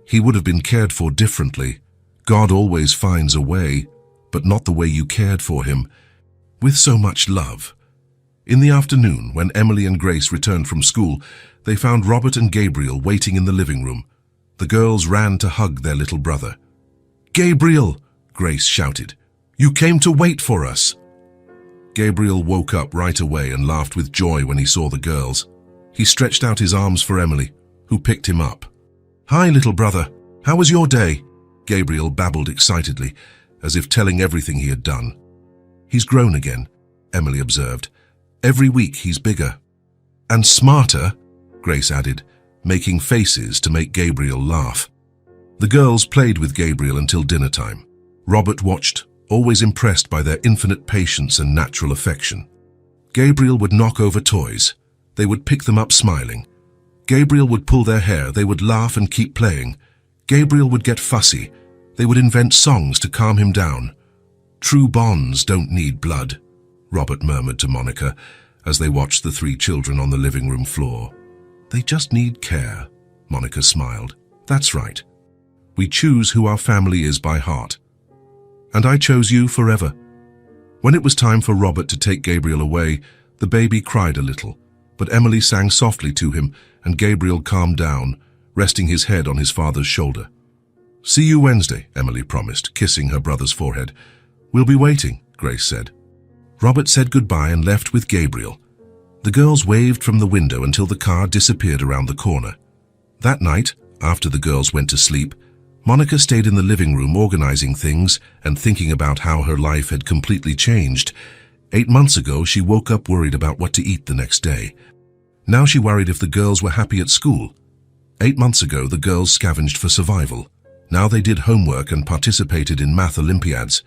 "He would have been cared for differently. God always finds a way, but not the way you cared for him, with so much love." In the afternoon, when Emily and Grace returned from school, they found Robert and Gabriel waiting in the living room. The girls ran to hug their little brother. "Gabriel!" Grace shouted. "You came to wait for us!" Gabriel woke up right away and laughed with joy when he saw the girls. He stretched out his arms for Emily, who picked him up. "Hi, little brother. How was your day?" Gabriel babbled excitedly, as if telling everything he had done. "He's grown again," Emily observed. "Every week he's bigger." "And smarter," Grace added, making faces to make Gabriel laugh. The girls played with Gabriel until dinner time. Robert watched, always impressed by their infinite patience and natural affection. Gabriel would knock over toys. They would pick them up smiling. Gabriel would pull their hair. They would laugh and keep playing. Gabriel would get fussy. They would invent songs to calm him down. "True bonds don't need blood," Robert murmured to Monica as they watched the three children on the living room floor. "They just need care," Monica smiled. "That's right. We choose who our family is by heart. And I chose you forever." When it was time for Robert to take Gabriel away, the baby cried a little, but Emily sang softly to him and Gabriel calmed down, resting his head on his father's shoulder. "See you Wednesday," Emily promised, kissing her brother's forehead. "We'll be waiting," Grace said. Robert said goodbye and left with Gabriel. The girls waved from the window until the car disappeared around the corner. That night, after the girls went to sleep, Monica stayed in the living room organizing things and thinking about how her life had completely changed. 8 months ago, she woke up worried about what to eat the next day. Now she worried if the girls were happy at school. 8 months ago, the girls scavenged for survival. Now they did homework and participated in math Olympiads.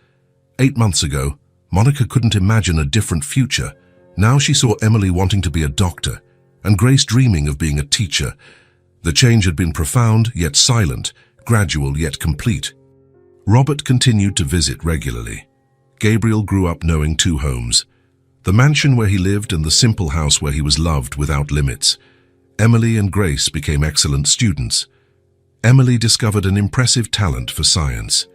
8 months ago, Monica couldn't imagine a different future. Now she saw Emily wanting to be a doctor, and Grace dreaming of being a teacher. The change had been profound, yet silent, gradual, yet complete. Robert continued to visit regularly. Gabriel grew up knowing 2 homes: the mansion where he lived and the simple house where he was loved without limits. Emily and Grace became excellent students. Emily discovered an impressive talent for science.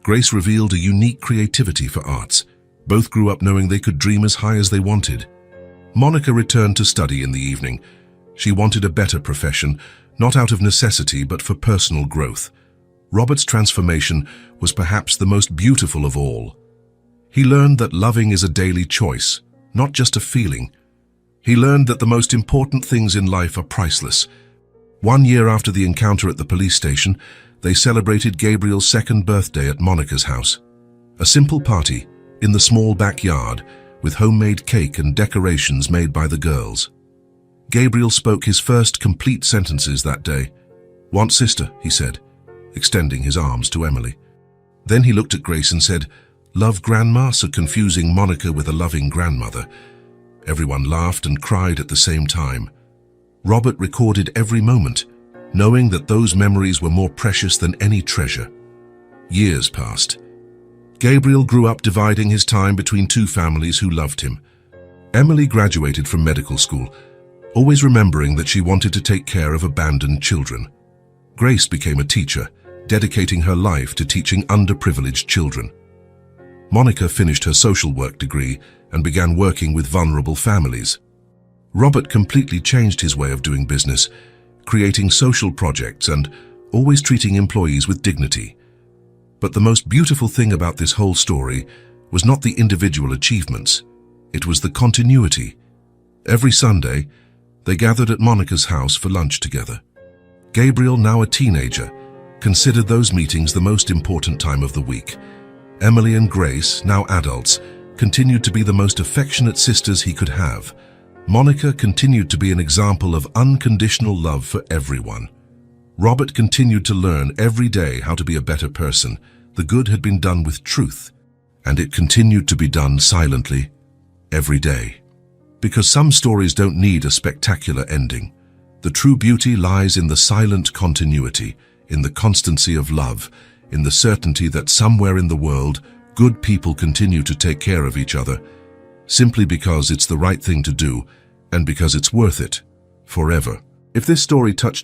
Grace revealed a unique creativity for arts. Both grew up knowing they could dream as high as they wanted. Monica returned to study in the evening. She wanted a better profession, not out of necessity but for personal growth. Robert's transformation was perhaps the most beautiful of all. He learned that loving is a daily choice, not just a feeling. He learned that the most important things in life are priceless. 1 year after the encounter at the police station, they celebrated Gabriel's 2nd birthday at Monica's house. A simple party, in the small backyard, with homemade cake and decorations made by the girls. Gabriel spoke his first complete sentences that day. "Want sister," he said, extending his arms to Emily. Then he looked at Grace and said, "Love grandma," so confusing Monica with a loving grandmother. Everyone laughed and cried at the same time. Robert recorded every moment, knowing that those memories were more precious than any treasure. Years passed. Gabriel grew up dividing his time between 2 families who loved him. Emily graduated from medical school, always remembering that she wanted to take care of abandoned children. Grace became a teacher, dedicating her life to teaching underprivileged children. Monica finished her social work degree and began working with vulnerable families. Robert completely changed his way of doing business, creating social projects and always treating employees with dignity. But the most beautiful thing about this whole story was not the individual achievements. It was the continuity. Every Sunday, they gathered at Monica's house for lunch together. Gabriel, now a teenager, considered those meetings the most important time of the week. Emily and Grace, now adults, continued to be the most affectionate sisters he could have. Monica continued to be an example of unconditional love for everyone. Robert continued to learn every day how to be a better person. The good had been done with truth, and it continued to be done silently every day. Because some stories don't need a spectacular ending. The true beauty lies in the silent continuity, in the constancy of love, in the certainty that somewhere in the world, good people continue to take care of each other, simply because it's the right thing to do and because it's worth it, forever. If this story touched your